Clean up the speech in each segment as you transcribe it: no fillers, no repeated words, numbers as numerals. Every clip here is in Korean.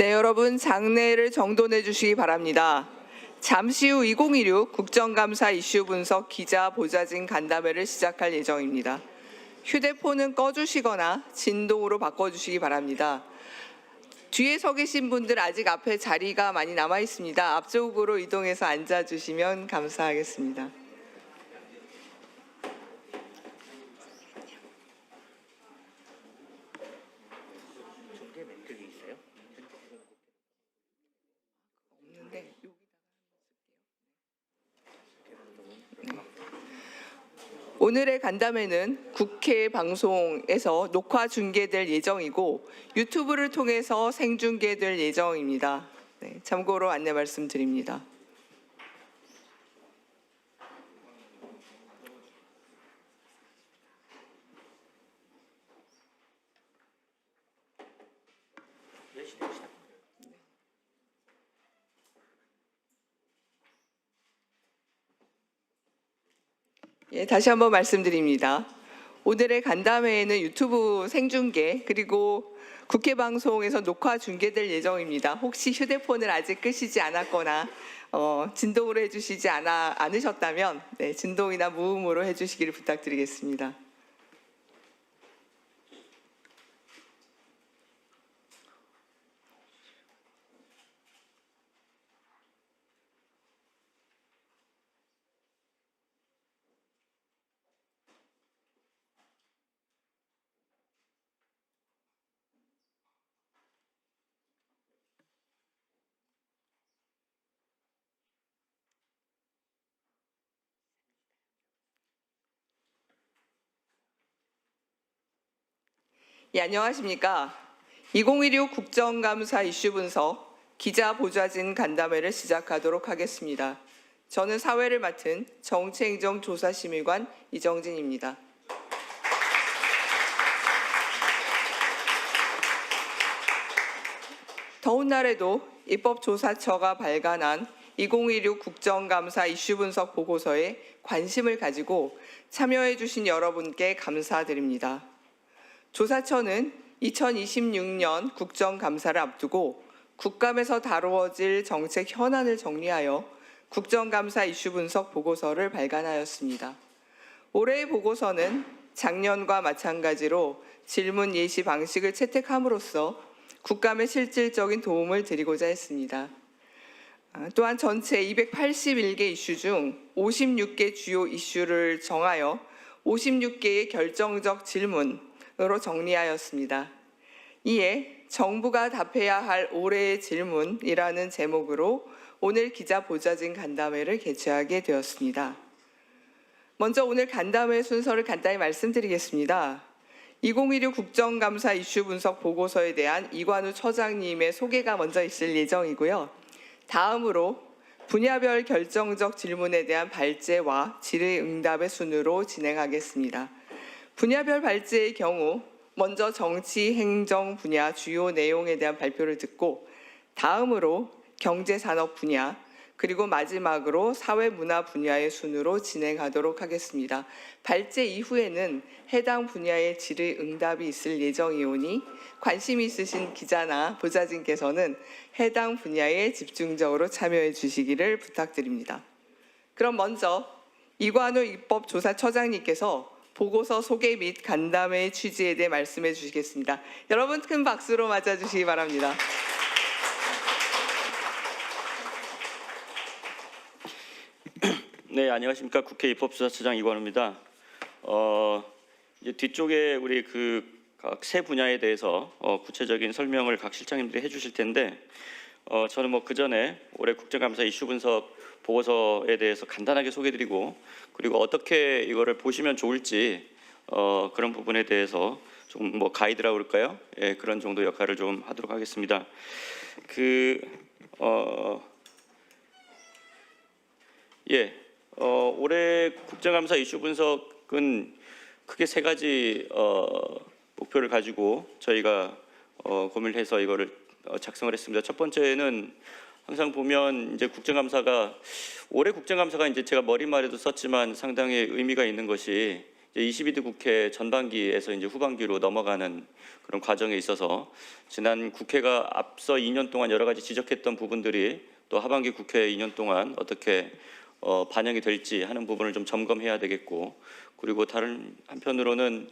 네, 여러분 장내를 정돈해 주시기 바랍니다. 잠시 후 2016 국정감사 이슈 분석 기자 보좌진 간담회를 시작할 예정입니다. 휴대폰은 꺼주시거나 진동으로 바꿔주시기 바랍니다. 뒤에 서 계신 분들 아직 앞에 자리가 많이 남아 있습니다. 앞쪽으로 이동해서 앉아주시면 감사하겠습니다. 없는데 오늘의 간담회는 국회 방송에서 녹화 중계될 예정이고 유튜브를 통해서 생중계될 예정입니다. 네, 참고로 안내 말씀드립니다. 예, 다시 한번 말씀드립니다. 오늘의 간담회에는 유튜브 생중계 그리고 국회 방송에서 녹화 중계될 예정입니다. 혹시 휴대폰을 아직 끄시지 않았거나 진동으로 해주시지 않으셨다면 네, 진동이나 무음으로 해주시기를 부탁드리겠습니다. 예, 안녕하십니까. 2016 국정감사 이슈 분석 기자 보좌진 간담회를 시작하도록 하겠습니다. 저는 사회를 맡은 정치행정조사심의관 이정진입니다. 더운 날에도 입법조사처가 발간한 2016 국정감사 이슈 분석 보고서에 관심을 가지고 참여해 주신 여러분께 감사드립니다. 조사처는 2026년 국정감사를 앞두고 국감에서 다루어질 정책 현안을 정리하여 국정감사 이슈 분석 보고서를 발간하였습니다. 올해의 보고서는 작년과 마찬가지로 질문 예시 방식을 채택함으로써 국감에 실질적인 도움을 드리고자 했습니다. 또한 전체 281개 이슈 중 56개 주요 이슈를 정하여 56개의 결정적 질문으로 정리하였습니다. 이에 정부가 답해야 할 올해의 질문이라는 제목으로 오늘 기자 보좌진 간담회를 개최하게 되었습니다. 먼저 오늘 간담회 순서를 간단히 말씀드리겠습니다. 2016 국정감사 이슈 분석 보고서에 대한 이관우 처장님의 소개가 먼저 있을 예정이고요. 다음으로 분야별 결정적 질문에 대한 발제와 질의응답의 순으로 진행하겠습니다. 분야별 발제의 경우 먼저 정치, 행정 분야 주요 내용에 대한 발표를 듣고 다음으로 경제산업 분야 그리고 마지막으로 사회문화 분야의 순으로 진행하도록 하겠습니다. 발제 이후에는 해당 분야의 질의응답이 있을 예정이오니 관심이 있으신 기자나 보좌진께서는 해당 분야에 집중적으로 참여해 주시기를 부탁드립니다. 그럼 먼저 이관우 입법조사처장님께서 보고서 소개 및 간담회의 취지에 대해 말씀해 주시겠습니다. 여러분 큰 박수로 맞아주시기 바랍니다. 네, 안녕하십니까. 국회 입법조사처장 이관우입니다. 이제 뒤쪽에 우리 각 세 분야에 대해서 구체적인 설명을 각 실장님들이 해주실 텐데, 저는 그 전에 올해 국정감사 이슈 분석 보고서에 대해서 간단하게 소개드리고, 그리고 어떻게 이거를 보시면 좋을지 그런 부분에 대해서 좀 가이드라고 그럴까요? 예, 그런 정도 역할을 좀 하도록 하겠습니다. 올해 국정감사 이슈 분석은 크게 세 가지 목표를 가지고 저희가 고민을 해서 이거를 작성을 했습니다. 첫 번째는 항상 보면 이제 올해 국정감사가 이제 제가 머릿말에도 썼지만 상당히 의미가 있는 것이 이제 22대 국회 전반기에서 이제 후반기로 넘어가는 그런 과정에 있어서 지난 국회가 앞서 2년 동안 여러 가지 지적했던 부분들이 또 하반기 국회 2년 동안 어떻게 반영이 될지 하는 부분을 좀 점검해야 되겠고, 그리고 다른 한편으로는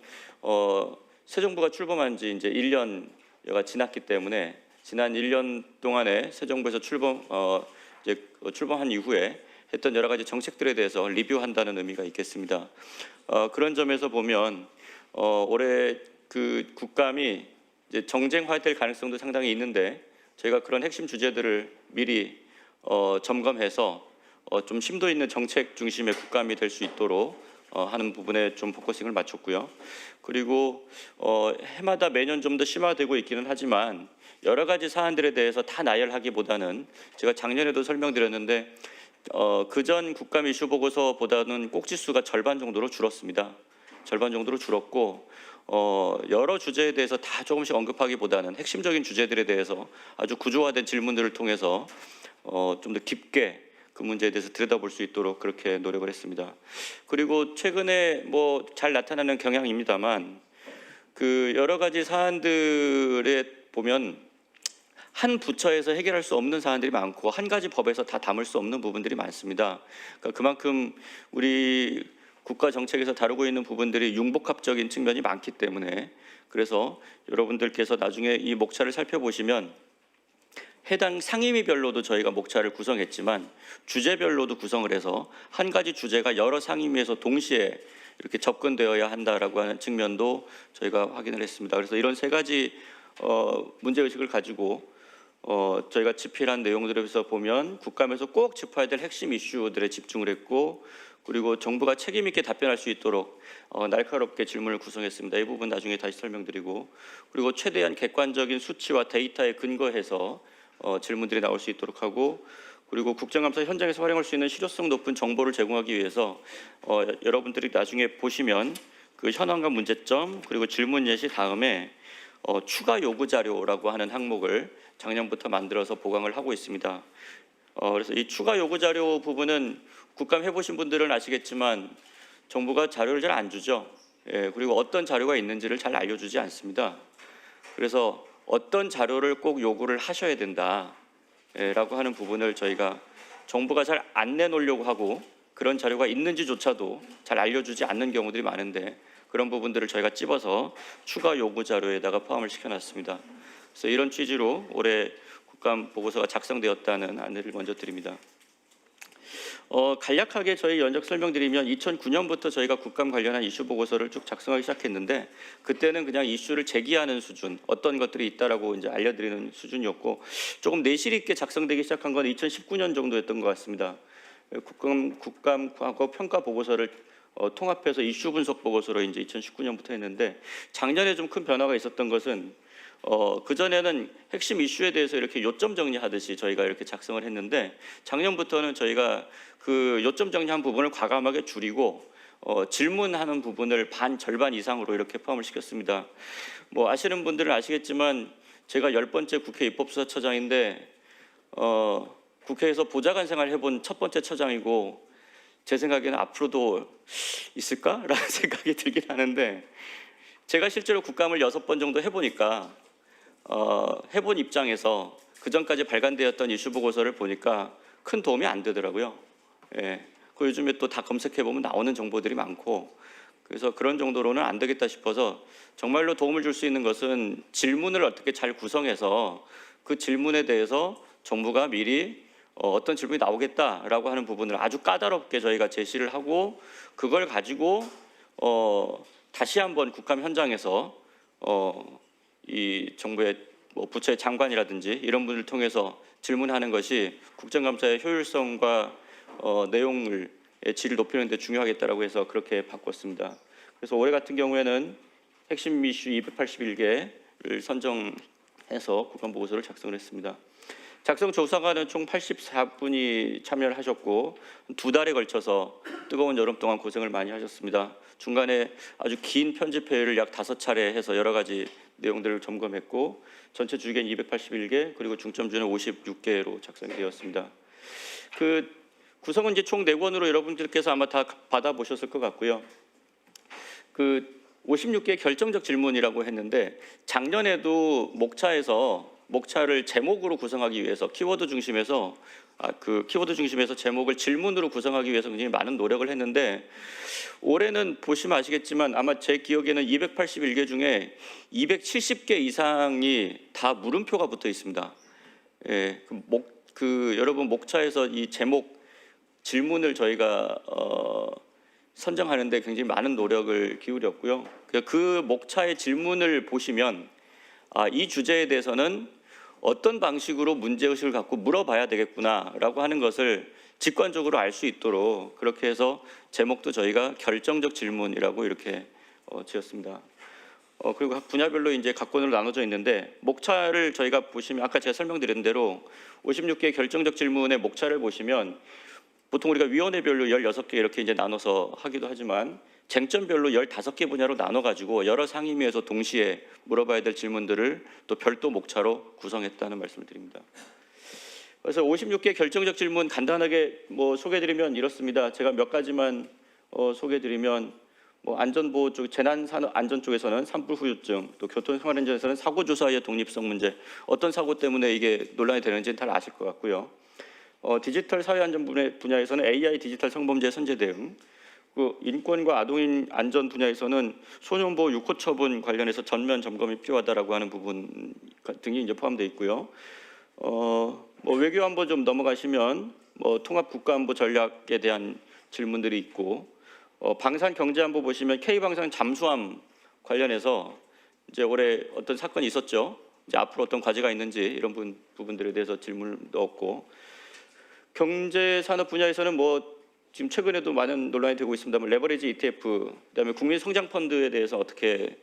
새 정부가 출범한 지 이제 1년여가 지났기 때문에 지난 1년 동안에 새 정부에서 출범한 이후에 했던 여러 가지 정책들에 대해서 리뷰한다는 의미가 있겠습니다. 그런 점에서 보면 올해 그 국감이 이제 정쟁화될 가능성도 상당히 있는데 저희가 그런 핵심 주제들을 미리 점검해서 좀 심도 있는 정책 중심의 국감이 될 수 있도록 하는 부분에 좀 포커싱을 맞췄고요. 그리고 해마다 매년 좀 더 심화되고 있기는 하지만 여러 가지 사안들에 대해서 다 나열하기보다는 제가 작년에도 설명드렸는데 그전 국감 이슈 보고서보다는 꼭지수가 절반 정도로 줄었습니다. 절반 정도로 줄었고 여러 주제에 대해서 다 조금씩 언급하기보다는 핵심적인 주제들에 대해서 아주 구조화된 질문들을 통해서 좀 더 깊게 그 문제에 대해서 들여다볼 수 있도록 그렇게 노력을 했습니다. 그리고 최근에 뭐 잘 나타나는 경향입니다만 그 여러 가지 사안들에 보면 한 부처에서 해결할 수 없는 사안들이 많고 한 가지 법에서 다 담을 수 없는 부분들이 많습니다. 그러니까 그만큼 우리 국가 정책에서 다루고 있는 부분들이 융복합적인 측면이 많기 때문에, 그래서 여러분들께서 나중에 이 목차를 살펴보시면 해당 상임위별로도 저희가 목차를 구성했지만 주제별로도 구성을 해서 한 가지 주제가 여러 상임위에서 동시에 이렇게 접근되어야 한다라고 하는 측면도 저희가 확인을 했습니다. 그래서 이런 세 가지 문제의식을 가지고 저희가 집필한 내용들에서 보면 국감에서 꼭 짚어야 될 핵심 이슈들에 집중을 했고, 그리고 정부가 책임 있게 답변할 수 있도록 날카롭게 질문을 구성했습니다. 이 부분 나중에 다시 설명드리고, 그리고 최대한 객관적인 수치와 데이터에 근거해서 질문들이 나올 수 있도록 하고, 그리고 국정감사 현장에서 활용할 수 있는 실효성 높은 정보를 제공하기 위해서 여러분들이 나중에 보시면 그 현황과 문제점 그리고 질문 예시 다음에 추가 요구 자료라고 하는 항목을 작년부터 만들어서 보강을 하고 있습니다. 그래서 이 추가 요구 자료 부분은 국감 해보신 분들은 아시겠지만 정부가 자료를 잘 안 주죠. 그리고 어떤 자료가 있는지를 잘 알려주지 않습니다. 그래서 어떤 자료를 꼭 요구를 하셔야 된다라고 하는 부분을 저희가 정부가 잘 안 내놓으려고 하고 그런 자료가 있는지조차도 잘 알려주지 않는 경우들이 많은데 그런 부분들을 저희가 찝어서 추가 요구 자료에다가 포함을 시켜놨습니다. 그래서 이런 취지로 올해 국감 보고서가 작성되었다는 안내를 먼저 드립니다. 간략하게 저희 연적 설명드리면 2009년부터 저희가 국감 관련한 이슈 보고서를 쭉 작성하기 시작했는데 그때는 그냥 이슈를 제기하는 수준, 어떤 것들이 있다라고 이제 알려드리는 수준이었고 조금 내실 있게 작성되기 시작한 건 2019년 정도였던 것 같습니다. 국감 과거 평가 보고서를 통합해서 이슈 분석 보고서로 이제 2019년부터 했는데 작년에 좀 큰 변화가 있었던 것은 그전에는 핵심 이슈에 대해서 이렇게 요점 정리하듯이 저희가 이렇게 작성을 했는데 작년부터는 저희가 그 요점 정리한 부분을 과감하게 줄이고 질문하는 부분을 절반 이상으로 이렇게 포함을 시켰습니다. 뭐 아시는 분들은 아시겠지만 제가 10번째 국회 입법수사처장인데 국회에서 보좌관 생활을 해본 첫 번째 처장이고 제 생각에는 앞으로도 있을까라는 생각이 들긴 하는데 제가 실제로 국감을 6번 정도 해보니까 해본 입장에서 그전까지 발간되었던 이슈 보고서를 보니까 큰 도움이 안 되더라고요. 그 요즘에 또 다 검색해보면 나오는 정보들이 많고 그래서 그런 정도로는 안 되겠다 싶어서 정말로 도움을 줄 수 있는 것은 질문을 어떻게 잘 구성해서 그 질문에 대해서 정부가 미리 어떤 질문이 나오겠다라고 하는 부분을 아주 까다롭게 저희가 제시를 하고 그걸 가지고 다시 한번 국감 현장에서 이 정부의 뭐 부처의 장관이라든지 이런 분을 통해서 질문하는 것이 국정감사의 효율성과 내용의 질을 높이는 데 중요하겠다라고 해서 그렇게 바꿨습니다. 그래서 올해 같은 경우에는 핵심 이슈 281개를 선정해서 국감 보고서를 작성을 했습니다. 작성 조사관은 총 84분이 참여를 하셨고 2달에 걸쳐서 뜨거운 여름 동안 고생을 많이 하셨습니다. 중간에 아주 긴 편집회의를 약 5차례 해서 여러 가지 내용들을 점검했고 전체 주기는 281개 그리고 중점주는 56개로 작성이 되었습니다. 그 구성은 이제 총 4권으로 여러분들께서 아마 다 받아보셨을 것 같고요. 그 56개 결정적 질문이라고 했는데 작년에도 목차를 제목으로 구성하기 위해서 키워드 중심에서 제목을 질문으로 구성하기 위해서 굉장히 많은 노력을 했는데 올해는 보시면 아시겠지만 아마 제 기억에는 281개 중에 270개 이상이 다 물음표가 붙어 있습니다. 예, 여러분 목차에서 이 제목 질문을 저희가 선정하는데 굉장히 많은 노력을 기울였고요. 그 목차의 질문을 보시면 이 주제에 대해서는 어떤 방식으로 문제의식을 갖고 물어봐야 되겠구나라고 하는 것을 직관적으로 알 수 있도록 그렇게 해서 제목도 저희가 결정적 질문이라고 이렇게 지었습니다. 그리고 각 분야별로 이제 각권으로 나눠져 있는데 목차를 저희가 보시면 아까 제가 설명드린 대로 56개 결정적 질문의 목차를 보시면 보통 우리가 위원회별로 16개 이렇게 이제 나눠서 하기도 하지만 쟁점별로 15개 분야로 나눠가지고 여러 상임위에서 동시에 물어봐야 될 질문들을 또 별도 목차로 구성했다는 말씀을 드립니다. 그래서 56개 결정적 질문 간단하게 소개드리면 이렇습니다. 제가 몇 가지만 소개드리면 안전보호 쪽, 재난안전 쪽에서는 산불 후유증, 또 교통생활안전에서는 사고조사의 독립성 문제, 어떤 사고 때문에 이게 논란이 되는지는 잘 아실 것 같고요. 디지털 사회안전 분야에서는 AI 디지털 성범죄 선제 대응, 그 인권과 아동인 안전 분야에서는 소년보호 6호 처분 관련해서 전면 점검이 필요하다라고 하는 부분 등이 이제 포함되어 있고요. 외교안보 좀 넘어가시면 통합 국가안보 전략에 대한 질문들이 있고, 방산 경제안보 보시면 K방산 잠수함 관련해서 이제 올해 어떤 사건이 있었죠. 이제 앞으로 어떤 과제가 있는지 이런 부분들에 대해서 질문을 넣었고, 경제산업 분야에서는 지금 최근에도 많은 논란이 되고 있습니다만 레버리지 ETF, 그다음에 국민성장펀드에 대해서 어떻게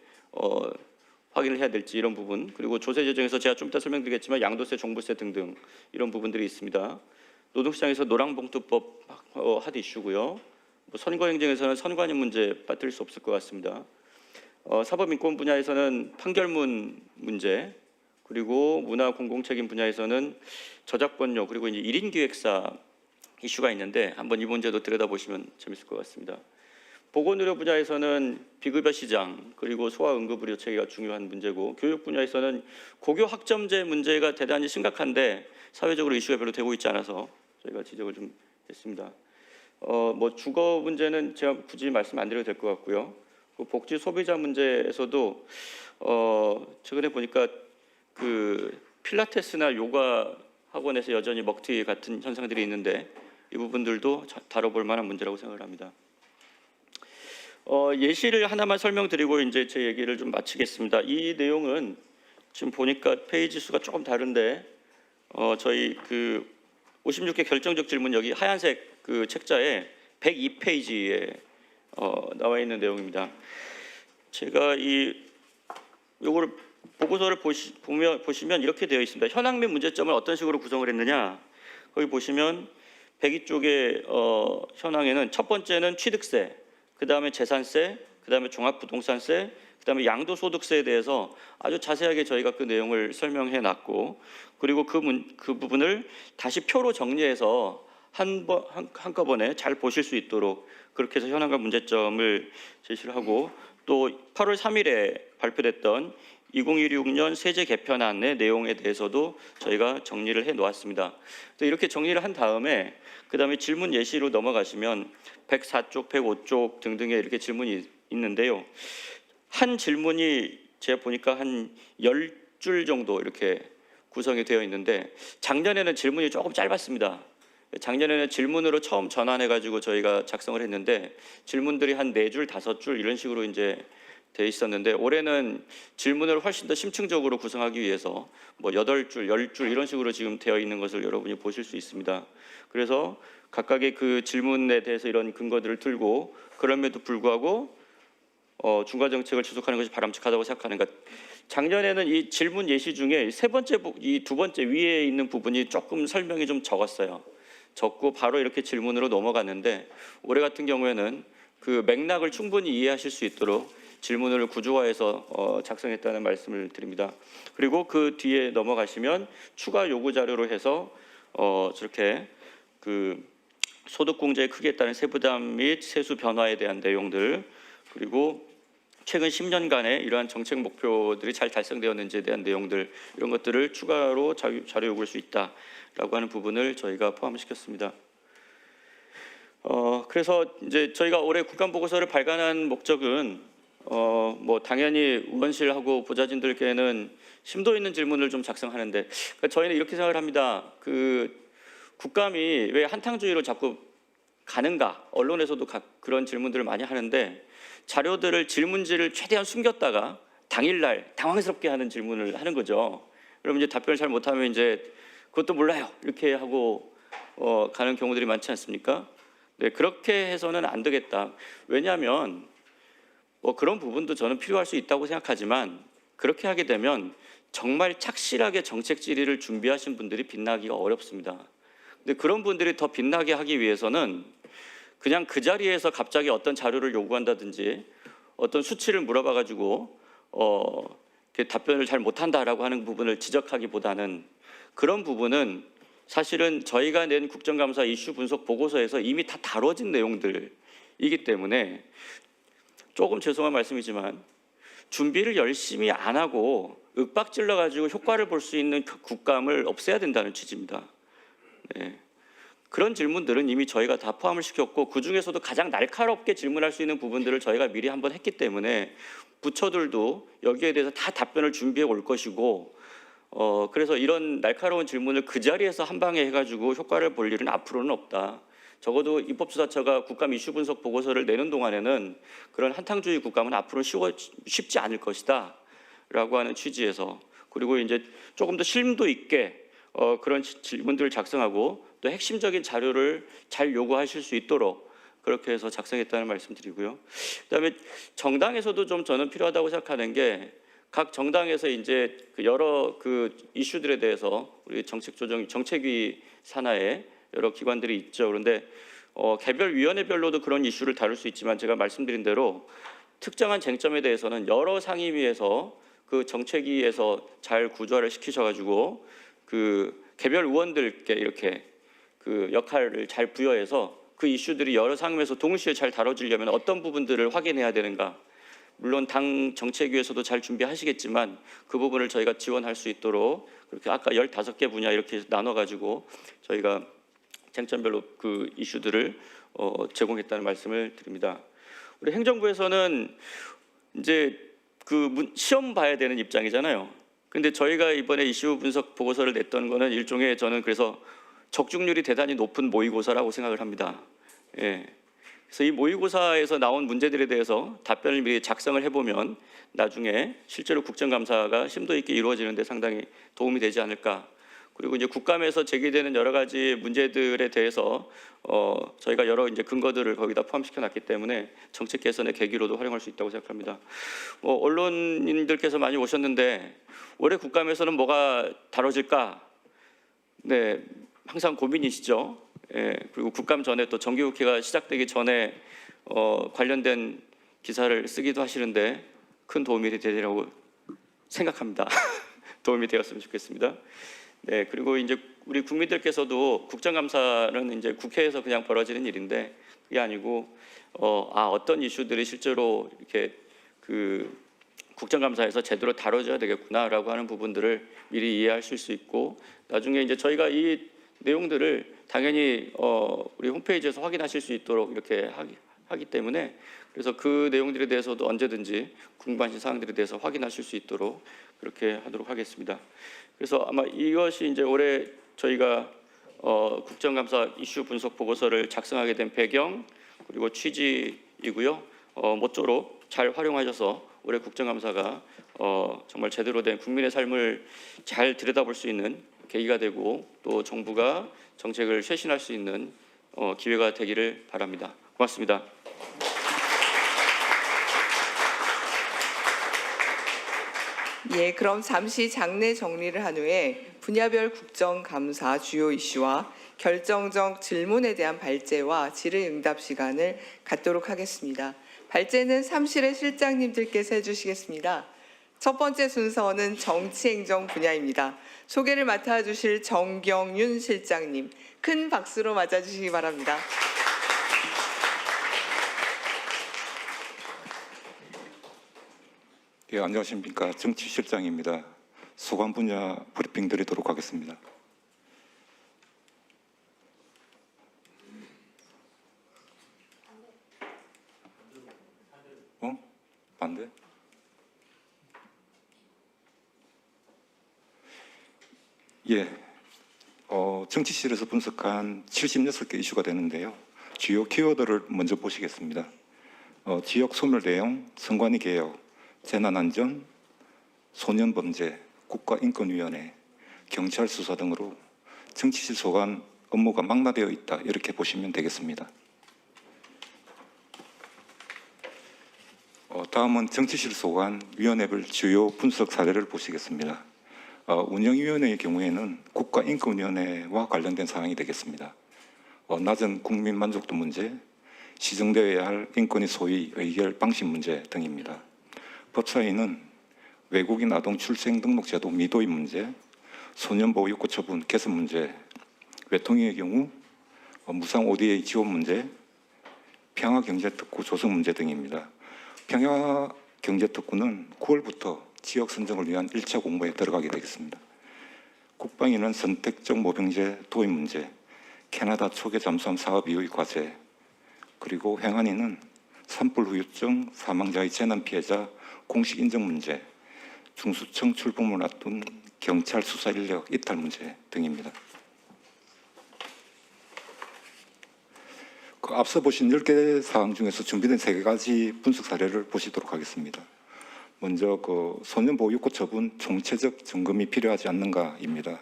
확인을 해야 될지 이런 부분, 그리고 조세 재정에서 제가 좀 이따 설명드리겠지만 양도세, 종부세 등등 이런 부분들이 있습니다. 노동시장에서 노랑봉투법 핫 이슈고요. 선거행정에서는 선관위 문제 빠뜨릴 수 없을 것 같습니다. 사법인권 분야에서는 판결문 문제, 그리고 문화 공공책임 분야에서는 저작권료, 그리고 이제 1인 기획사 이슈가 있는데 한번 이 문제도 들여다보시면 재밌을 것 같습니다. 보건의료 분야에서는 비급여 시장, 그리고 소아응급의료 체계가 중요한 문제고, 교육 분야에서는 고교 학점제 문제가 대단히 심각한데 사회적으로 이슈가 별로 되고 있지 않아서 저희가 지적을 좀 했습니다. 주거 문제는 제가 굳이 말씀 안 드려도 될 것 같고요. 그 복지 소비자 문제에서도 최근에 보니까 그 필라테스나 요가 학원에서 여전히 먹튀 같은 현상들이 있는데 이 부분들도 다뤄볼 만한 문제라고 생각을 합니다. 예시를 하나만 설명드리고 이제 제 얘기를 좀 마치겠습니다. 이 내용은 지금 보니까 페이지 수가 조금 다른데 저희 그 56개 결정적 질문 여기 하얀색 그 책자에 102페이지에 나와 있는 내용입니다. 제가 요거를 보고서를 보시면 이렇게 되어 있습니다. 현황 및 문제점을 어떤 식으로 구성을 했느냐. 거기 보시면 102쪽의 현황에는 첫 번째는 취득세, 그 다음에 재산세, 그 다음에 종합부동산세, 그 다음에 양도소득세에 대해서 아주 자세하게 저희가 그 내용을 설명해 놨고, 그리고 그 부분을 다시 표로 정리해서 한꺼번에 잘 보실 수 있도록 그렇게 해서 현황과 문제점을 제시를 하고, 또 8월 3일에 발표됐던 2016년 세제 개편안의 내용에 대해서도 저희가 정리를 해 놓았습니다. 또 이렇게 정리를 한 다음에 그다음에 질문 예시로 넘어가시면 104쪽, 105쪽 등등의 이렇게 질문이 있는데요. 한 질문이 제가 보니까 한 10줄 정도 이렇게 구성이 되어 있는데 작년에는 질문이 조금 짧았습니다. 작년에는 질문으로 처음 전환해가지고 저희가 작성을 했는데 질문들이 한 4줄, 5줄 이런 식으로 이제 돼 있었는데 올해는 질문을 훨씬 더 심층적으로 구성하기 위해서 8줄, 10줄 이런 식으로 지금 되어 있는 것을 여러분이 보실 수 있습니다. 그래서 각각의 그 질문에 대해서 이런 근거들을 들고 그럼에도 불구하고 중과 정책을 지속하는 것이 바람직하다고 생각하는 것. 작년에는 이 질문 예시 중에 이 두 번째 위에 있는 부분이 조금 설명이 좀 적었어요. 적고 바로 이렇게 질문으로 넘어갔는데 올해 같은 경우에는 그 맥락을 충분히 이해하실 수 있도록 질문을 구조화해서 작성했다는 말씀을 드립니다. 그리고 그 뒤에 넘어가시면 추가 요구 자료로 해서 저렇게 그 소득 공제의 크기에 따른 세부담 및 세수 변화에 대한 내용들, 그리고 최근 10년간의 이러한 정책 목표들이 잘 달성되었는지에 대한 내용들 이런 것들을 추가로 자료 요구할 수 있다라고 하는 부분을 저희가 포함시켰습니다. 그래서 이제 저희가 올해 국감 보고서를 발간한 목적은 뭐 당연히 의원실하고 보좌진들께는 심도 있는 질문을 좀 작성하는데 그러니까 저희는 이렇게 생각을 합니다. 그 국감이 왜 한탕주의로 자꾸 가는가? 언론에서도 그런 질문들을 많이 하는데 자료들을 질문지를 최대한 숨겼다가 당일날 당황스럽게 하는 질문을 하는 거죠. 그러면 이제 답변을 잘 못하면 이제 그것도 몰라요 이렇게 하고 가는 경우들이 많지 않습니까? 네, 그렇게 해서는 안 되겠다. 왜냐하면 뭐 그런 부분도 저는 필요할 수 있다고 생각하지만 그렇게 하게 되면 정말 착실하게 정책 질의를 준비하신 분들이 빛나기가 어렵습니다. 근데 그런 분들이 더 빛나게 하기 위해서는 그냥 그 자리에서 갑자기 어떤 자료를 요구한다든지 어떤 수치를 물어봐 가지고 답변을 잘 못한다라고 하는 부분을 지적하기보다는 그런 부분은 사실은 저희가 낸 국정감사 이슈 분석 보고서에서 이미 다 다뤄진 내용들이기 때문에 조금 죄송한 말씀이지만 준비를 열심히 안 하고 윽박질러 가지고 효과를 볼 수 있는 국감을 없애야 된다는 취지입니다. 네. 그런 질문들은 이미 저희가 다 포함을 시켰고 그중에서도 가장 날카롭게 질문할 수 있는 부분들을 저희가 미리 한번 했기 때문에 부처들도 여기에 대해서 다 답변을 준비해 올 것이고 그래서 이런 날카로운 질문을 그 자리에서 한 방에 해가지고 효과를 볼 일은 앞으로는 없다. 적어도 입법수사처가 국감 이슈 분석 보고서를 내는 동안에는 그런 한탕주의 국감은 앞으로 쉽지 않을 것이다 라고 하는 취지에서 그리고 이제 조금 더 심도 있게 그런 질문들을 작성하고 또 핵심적인 자료를 잘 요구하실 수 있도록 그렇게 해서 작성했다는 말씀드리고요. 그다음에 정당에서도 좀 저는 필요하다고 생각하는 게 각 정당에서 이제 여러 그 이슈들에 대해서 우리 정책위 산하에 여러 기관들이 있죠. 그런데 개별 위원회별로도 그런 이슈를 다룰 수 있지만 제가 말씀드린 대로 특정한 쟁점에 대해서는 여러 상임위에서 그 정책위에서 잘 구조화를 시키셔가지고 그 개별 의원들께 이렇게 그 역할을 잘 부여해서 그 이슈들이 여러 상임위에서 동시에 잘 다뤄지려면 어떤 부분들을 확인해야 되는가. 물론 당 정책위에서도 잘 준비하시겠지만 그 부분을 저희가 지원할 수 있도록 그렇게 아까 15개 분야 이렇게 나눠가지고 저희가 쟁점별로 그 이슈들을 제공했다는 말씀을 드립니다. 우리 행정부에서는 이제 그 시험 봐야 되는 입장이잖아요. 근데 저희가 이번에 이슈 분석 보고서를 냈던 거는 일종의 저는 그래서 적중률이 대단히 높은 모의고사라고 생각을 합니다. 예. 그래서 이 모의고사에서 나온 문제들에 대해서 답변을 미리 작성을 해보면 나중에 실제로 국정감사가 심도 있게 이루어지는 데 상당히 도움이 되지 않을까. 그리고 이제 국감에서 제기되는 여러 가지 문제들에 대해서 저희가 여러 이제 근거들을 거기다 포함시켜 놨기 때문에 정책 개선의 계기로도 활용할 수 있다고 생각합니다. 언론인들께서 많이 오셨는데 올해 국감에서는 뭐가 다뤄질까? 네, 항상 고민이시죠. 예, 그리고 국감 전에 또 정기국회가 시작되기 전에 관련된 기사를 쓰기도 하시는데 큰 도움이 되리라고 생각합니다. 도움이 되었으면 좋겠습니다. 네, 그리고 이제 우리 국민들께서도 국정감사는 이제 국회에서 그냥 벌어지는 일인데 그게 아니고 어떤 이슈들이 실제로 이렇게 그 국정감사에서 제대로 다뤄져야 되겠구나라고 하는 부분들을 미리 이해하실 수 있고 나중에 이제 저희가 이 내용들을 당연히 우리 홈페이지에서 확인하실 수 있도록 이렇게 하기 때문에 그래서 그 내용들에 대해서도 언제든지 궁금하신 사항들에 대해서 확인하실 수 있도록 그렇게 하도록 하겠습니다. 그래서 아마 이것이 이제 올해 저희가 국정감사 이슈 분석 보고서를 작성하게 된 배경 그리고 취지이고요. 모쪼록 잘 활용하셔서 올해 국정감사가 정말 제대로 된 국민의 삶을 잘 들여다볼 수 있는 계기가 되고 또 정부가 정책을 쇄신할 수 있는 기회가 되기를 바랍니다. 고맙습니다. 예, 그럼 잠시 장내 정리를 한 후에 분야별 국정감사 주요 이슈와 결정적 질문에 대한 발제와 질의응답 시간을 갖도록 하겠습니다. 발제는 사무실의 실장님들께서 해주시겠습니다. 첫 번째 순서는 정치행정 분야입니다. 소개를 맡아주실 정경윤 실장님, 큰 박수로 맞아주시기 바랍니다. 예, 안녕하십니까. 정치실장입니다. 소관 분야 브리핑 드리도록 하겠습니다. 반대? 예, 정치실에서 분석한 76개 이슈가 되는데요. 주요 키워드를 먼저 보시겠습니다. 지역 소멸 대응, 선관위 개혁, 재난안전, 소년범죄, 국가인권위원회, 경찰 수사 등으로 정치실 소관 업무가 망라되어 있다, 이렇게 보시면 되겠습니다. 다음은 정치실 소관 위원회별 주요 분석 사례를 보시겠습니다. 운영위원회의 경우에는 국가인권위원회와 관련된 사항이 되겠습니다. 낮은 국민 만족도 문제, 시정되어야 할 인권위 소위 의결 방식 문제 등입니다. 법사위는 외국인 아동 출생 등록제도 미도입 문제, 소년보호 요구 처분 개선 문제, 외통위의 경우 무상 ODA 지원 문제, 평화경제특구 조성 문제 등입니다. 평화경제특구는 9월부터 지역 선정을 위한 1차 공모에 들어가게 되겠습니다. 국방위는 선택적 모병제 도입 문제, 캐나다 초계 잠수함 사업 이후의 과제, 그리고 행안위는 산불 후유증 사망자의 재난 피해자 공식 인정 문제, 중수청 출범을 앞둔 경찰 수사 인력 이탈 문제 등입니다. 앞서 보신 10개 사항 중에서 준비된 3가지 분석 사례를 보시도록 하겠습니다. 먼저 소년보호 육구 처분 총체적 점검이 필요하지 않는가입니다.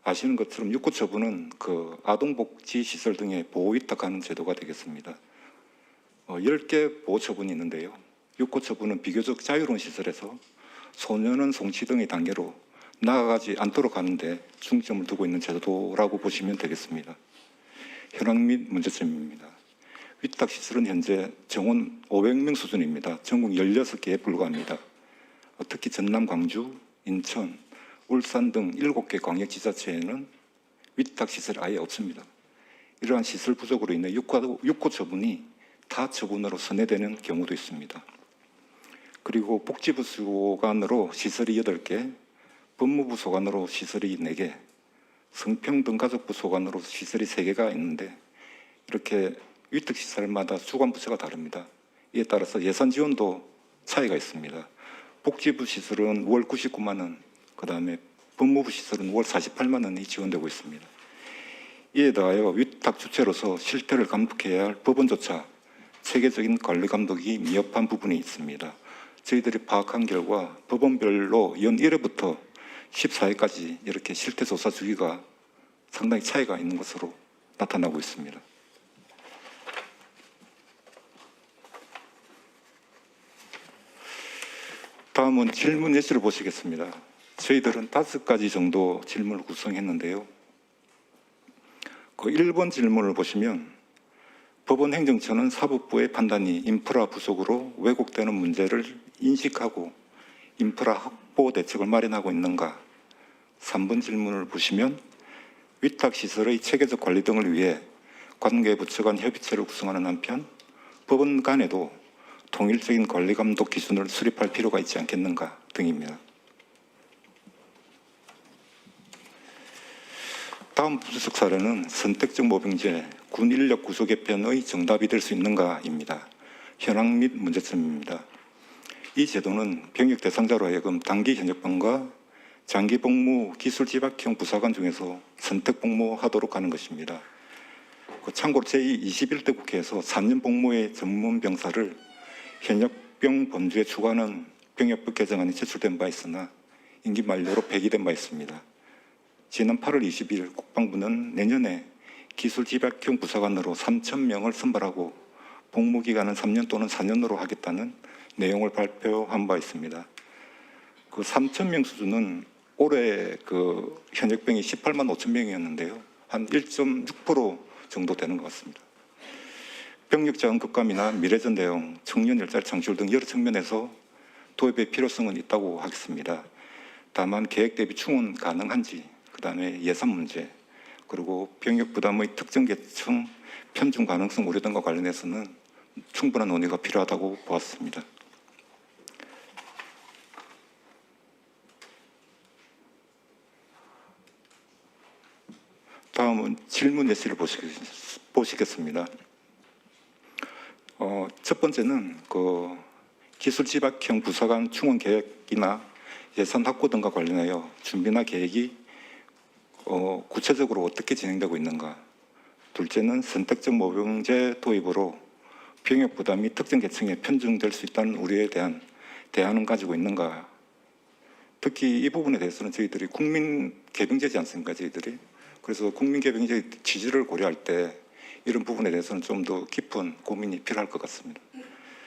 아시는 것처럼 육구 처분은 아동복지시설 등의 보호 위탁하는 제도가 되겠습니다. 10개 보호 처분이 있는데요. 육구 처분은 비교적 자유로운 시설에서 소년은 송치 등의 단계로 나아가지 않도록 하는데 중점을 두고 있는 제도라고 보시면 되겠습니다. 현황 및 문제점입니다. 위탁시설은 현재 정원 500명 수준입니다. 전국 16개에 불과합니다. 특히 전남, 광주, 인천, 울산 등 7개 광역지자체에는 위탁시설이 아예 없습니다. 이러한 시설 부족으로 인해 육구 처분이 타 처분으로 선회되는 경우도 있습니다. 그리고 복지부 소관으로 시설이 8개, 법무부 소관으로 시설이 4개, 성평등가족부 소관으로 시설이 3개가 있는데 이렇게 위탁시설마다 주관부처가 다릅니다. 이에 따라서 예산 지원도 차이가 있습니다. 복지부 시설은 월 99만 원, 그 다음에 법무부 시설은 월 48만 원이 지원되고 있습니다. 이에 더하여 위탁 주체로서 실태를 감독해야 할 법원조차 체계적인 관리 감독이 미흡한 부분이 있습니다. 저희들이 파악한 결과 법원별로 연 1회부터 14회까지 이렇게 실태조사 주기가 상당히 차이가 있는 것으로 나타나고 있습니다. 다음은 질문 예시를 보시겠습니다. 저희들은 5가지 정도 질문을 구성했는데요. 1번 질문을 보시면 법원 행정처는 사법부의 판단이 인프라 부족으로 왜곡되는 문제를 인식하고 인프라 확보 대책을 마련하고 있는가? 3번 질문을 보시면 위탁시설의 체계적 관리 등을 위해 관계부처 간 협의체를 구성하는 한편 법원 간에도 통일적인 관리 감독 기준을 수립할 필요가 있지 않겠는가 등입니다. 다음 분석 사례는 선택적 모병제 군 인력 구조 개편의 정답이 될 수 있는가입니다. 현황 및 문제점입니다. 이 제도는 병역 대상자로 하여금 단기 현역병과 장기 복무 기술 지박형 부사관 중에서 선택 복무하도록 하는 것입니다. 참고로 제21대 국회에서 3년 복무의 전문 병사를 현역병 범주에 추가하는 병역법 개정안이 제출된 바 있으나 임기 만료로 폐기된 바 있습니다. 지난 8월 20일 국방부는 내년에 기술 집약형 부사관으로 3,000명을 선발하고 복무 기간은 3년 또는 4년으로 하겠다는 내용을 발표한 바 있습니다. 3,000명 수준은 올해 현역병이 18만 5천 명이었는데요. 한 1.6% 정도 되는 것 같습니다. 병력 자원 급감이나 미래전 대응, 청년 일자리 창출 등 여러 측면에서 도입의 필요성은 있다고 하겠습니다. 다만 계획 대비 충원 가능한지, 그 다음에 예산 문제, 그리고 병역 부담의 특정 계층 편중 가능성 우려 등과 관련해서는 충분한 논의가 필요하다고 보았습니다. 다음은 질문 예시를 보시겠습니다. 첫 번째는 그 기술집약형 부서 충원 계획이나 예산 확보 등과 관련하여 준비나 계획이 구체적으로 어떻게 진행되고 있는가. 둘째는 선택적 모병제 도입으로 병역 부담이 특정 계층에 편중될 수 있다는 우려에 대한 대안은 가지고 있는가. 특히 이 부분에 대해서는 저희들이 국민 개병제지 않습니까, 저희들이. 그래서 국민 개병제 취지를 고려할 때 이런 부분에 대해서는 좀 더 깊은 고민이 필요할 것 같습니다.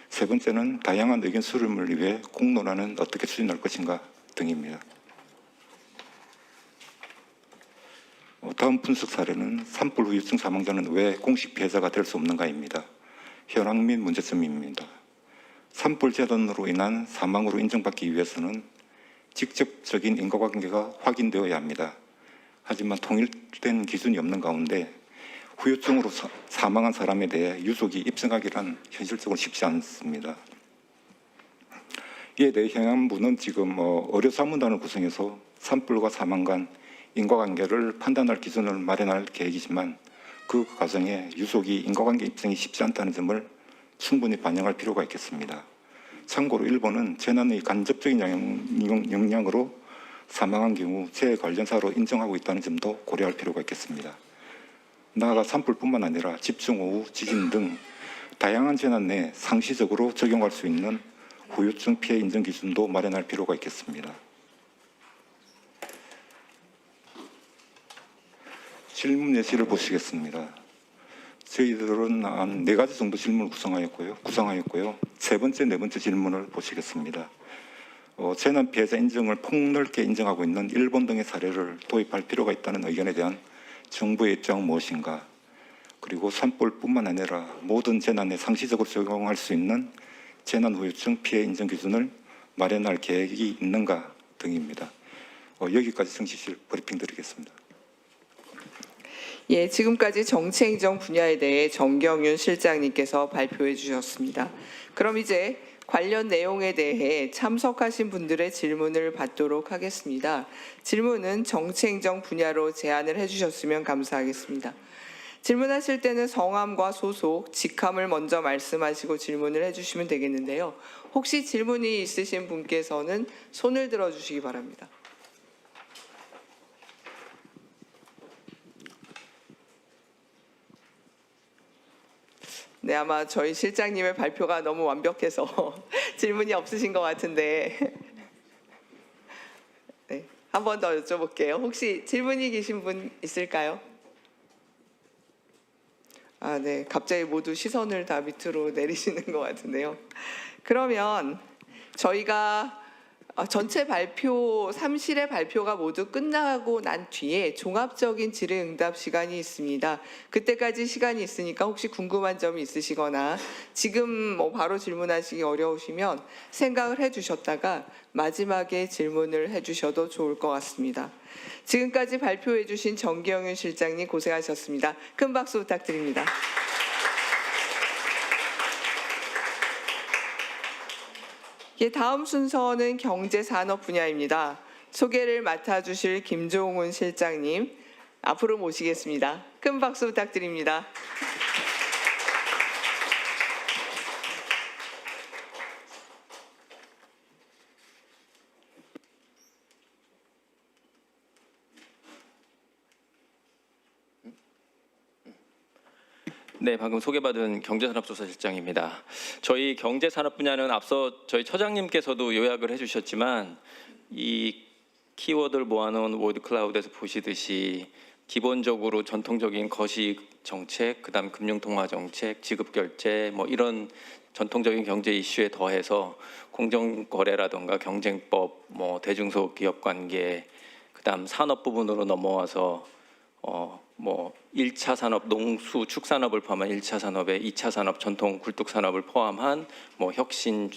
세 번째는 다양한 의견 수렴을 위해 공론화는 어떻게 추진할 것인가 등입니다. 다음 분석 사례는 산불 후유증 사망자는 왜 공식 피해자가 될 수 없는가입니다. 현황 및 문제점입니다. 산불 재난으로 인한 사망으로 인정받기 위해서는 직접적인 인과관계가 확인되어야 합니다. 하지만 통일된 기준이 없는 가운데 후유증으로 사망한 사람에 대해 유족이 입증하기란 현실적으로 쉽지 않습니다. 이에 대해 행안부는 지금 의료사무단을 구성해서 산불과 사망 간 인과관계를 판단할 기준을 마련할 계획이지만 그 과정에 유족이 인과관계 입증이 쉽지 않다는 점을 충분히 반영할 필요가 있겠습니다. 참고로 일본은 재난의 간접적인 영향으로 사망한 경우 재해 관련사로 인정하고 있다는 점도 고려할 필요가 있겠습니다. 나아가 산불뿐만 아니라 집중호우, 지진 등 다양한 재난 내 상시적으로 적용할 수 있는 후유증 피해 인정 기준도 마련할 필요가 있겠습니다. 질문 예시를 보시겠습니다. 저희들은 한 4가지 정도 질문을 구성하였고요. 세 번째, 네 번째 질문을 보시겠습니다. 재난 피해자 인정을 폭넓게 인정하고 있는 일본 등의 사례를 도입할 필요가 있다는 의견에 대한 정부의 입장은 무엇인가? 그리고 산불뿐만 아니라 모든 재난에 상시적으로 적용할 수 있는 재난 후유증 피해 인정 기준을 마련할 계획이 있는가 등입니다. 여기까지 정시실 브리핑 드리겠습니다. 예, 지금까지 정치행정 분야에 대해 정경윤 실장님께서 발표해 주셨습니다. 그럼 이제 관련 내용에 대해 참석하신 분들의 질문을 받도록 하겠습니다. 질문은 정치행정 분야로 제안을 해주셨으면 감사하겠습니다. 질문하실 때는 성함과 소속, 직함을 먼저 말씀하시고 질문을 해주시면 되겠는데요. 혹시 질문이 있으신 분께서는 손을 들어주시기 바랍니다. 네, 아마 저희 실장님의 발표가 너무 완벽해서 질문이 없으신 것 같은데 네, 한 번 더 여쭤볼게요. 혹시 질문이 계신 분 있을까요? 아, 네, 갑자기 모두 시선을 다 밑으로 내리시는 것 같은데요. 그러면 저희가 전체 발표, 3실의 발표가 모두 끝나고 난 뒤에 종합적인 질의응답 시간이 있습니다. 그때까지 시간이 있으니까 혹시 궁금한 점이 있으시거나 지금 바로 질문하시기 어려우시면 생각을 해주셨다가 마지막에 질문을 해주셔도 좋을 것 같습니다. 지금까지 발표해 주신 정경윤 실장님 고생하셨습니다. 큰 박수 부탁드립니다. 예, 다음 순서는 경제산업 분야입니다. 소개를 맡아주실 김종훈 실장님 앞으로 모시겠습니다. 큰 박수 부탁드립니다. 네, 방금 소개받은 경제산업조사실장입니다. 저희 경제산업 분야는 앞서 저희 처장님께서도 요약을 해주셨지만 이 키워드를 모아놓은 워드클라우드에서 보시듯이 기본적으로 전통적인 거시 정책, 그다음 금융통화 정책, 지급결제 이런 전통적인 경제 이슈에 더해서 공정거래라든가 경쟁법, 대중소기업 관계, 그다음 산업 부분으로 넘어와서 1차 산업, 농수, 축산업을 포함한 1차 산업에 2차 산업, 전통 굴뚝 산업을 포함한 혁신,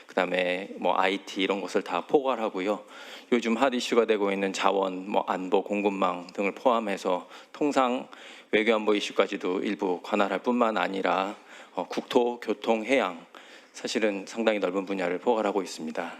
그다음에 IT 이런 것을 다 포괄하고요. 요즘 핫 이슈가 되고 있는 자원, 안보, 공급망 등을 포함해서 통상 외교안보 이슈까지도 일부 관할할 뿐만 아니라 국토, 교통, 해양 사실은 상당히 넓은 분야를 포괄하고 있습니다.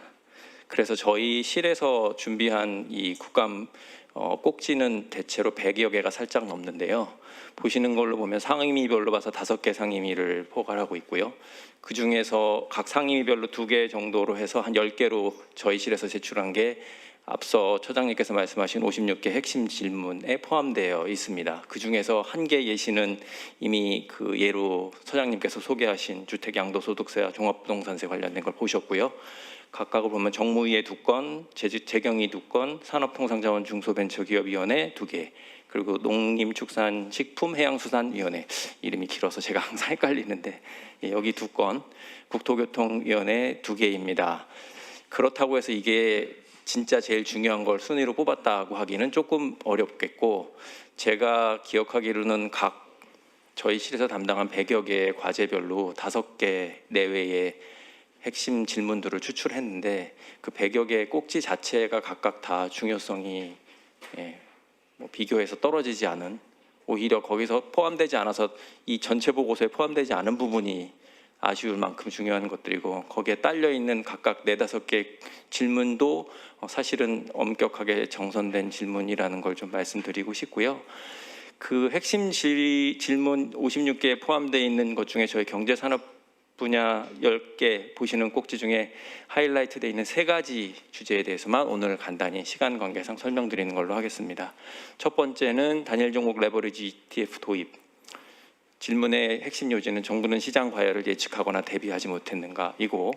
그래서 저희 실에서 준비한 이 국감 꼭지는 대체로 100여 개가 살짝 넘는데요. 보시는 걸로 보면 상임위별로 봐서 5개 상임위를 포괄하고 있고요. 그 중에서 각 상임위별로 2개 정도로 해서 한 10개로 저희 실에서 제출한 게 앞서 처장님께서 말씀하신 56개 핵심 질문에 포함되어 있습니다. 그 중에서 1개 예시는 이미 그 예로 처장님께서 소개하신 주택 양도소득세와 종합부동산세 관련된 걸 보셨고요. 각각을 보면 정무위에 2건, 재경위 2건, 산업통상자원 중소벤처기업위원회 2개, 그리고 농림축산식품해양수산위원회, 이름이 길어서 제가 항상 헷갈리는데 여기 2건, 국토교통위원회 2개입니다. 그렇다고 해서 이게 진짜 제일 중요한 걸 순위로 뽑았다고 하기는 조금 어렵겠고, 제가 기억하기로는 각 저희 실에서 담당한 100여 개의 과제별로 5개 내외의 핵심 질문들을 추출했는데 그 100여 개의 꼭지 자체가 각각 다 중요성이 비교해서 떨어지지 않은, 오히려 거기서 포함되지 않아서 이 전체 보고서에 포함되지 않은 부분이 아쉬울 만큼 중요한 것들이고, 거기에 딸려 있는 각각 4-5개 질문도 사실은 엄격하게 정선된 질문이라는 걸 좀 말씀드리고 싶고요. 그 핵심 질문 56개에 포함되어 있는 것 중에 저희 경제산업 분야 10개 보시는 꼭지 중에 하이라이트 되어 있는 3가지 주제에 대해서만 오늘 간단히 시간 관계상 설명드리는 걸로 하겠습니다. 첫 번째는 단일 종목 레버리지 ETF 도입. 질문의 핵심 요지는 정부는 시장 과열을 예측하거나 대비하지 못했는가 이고,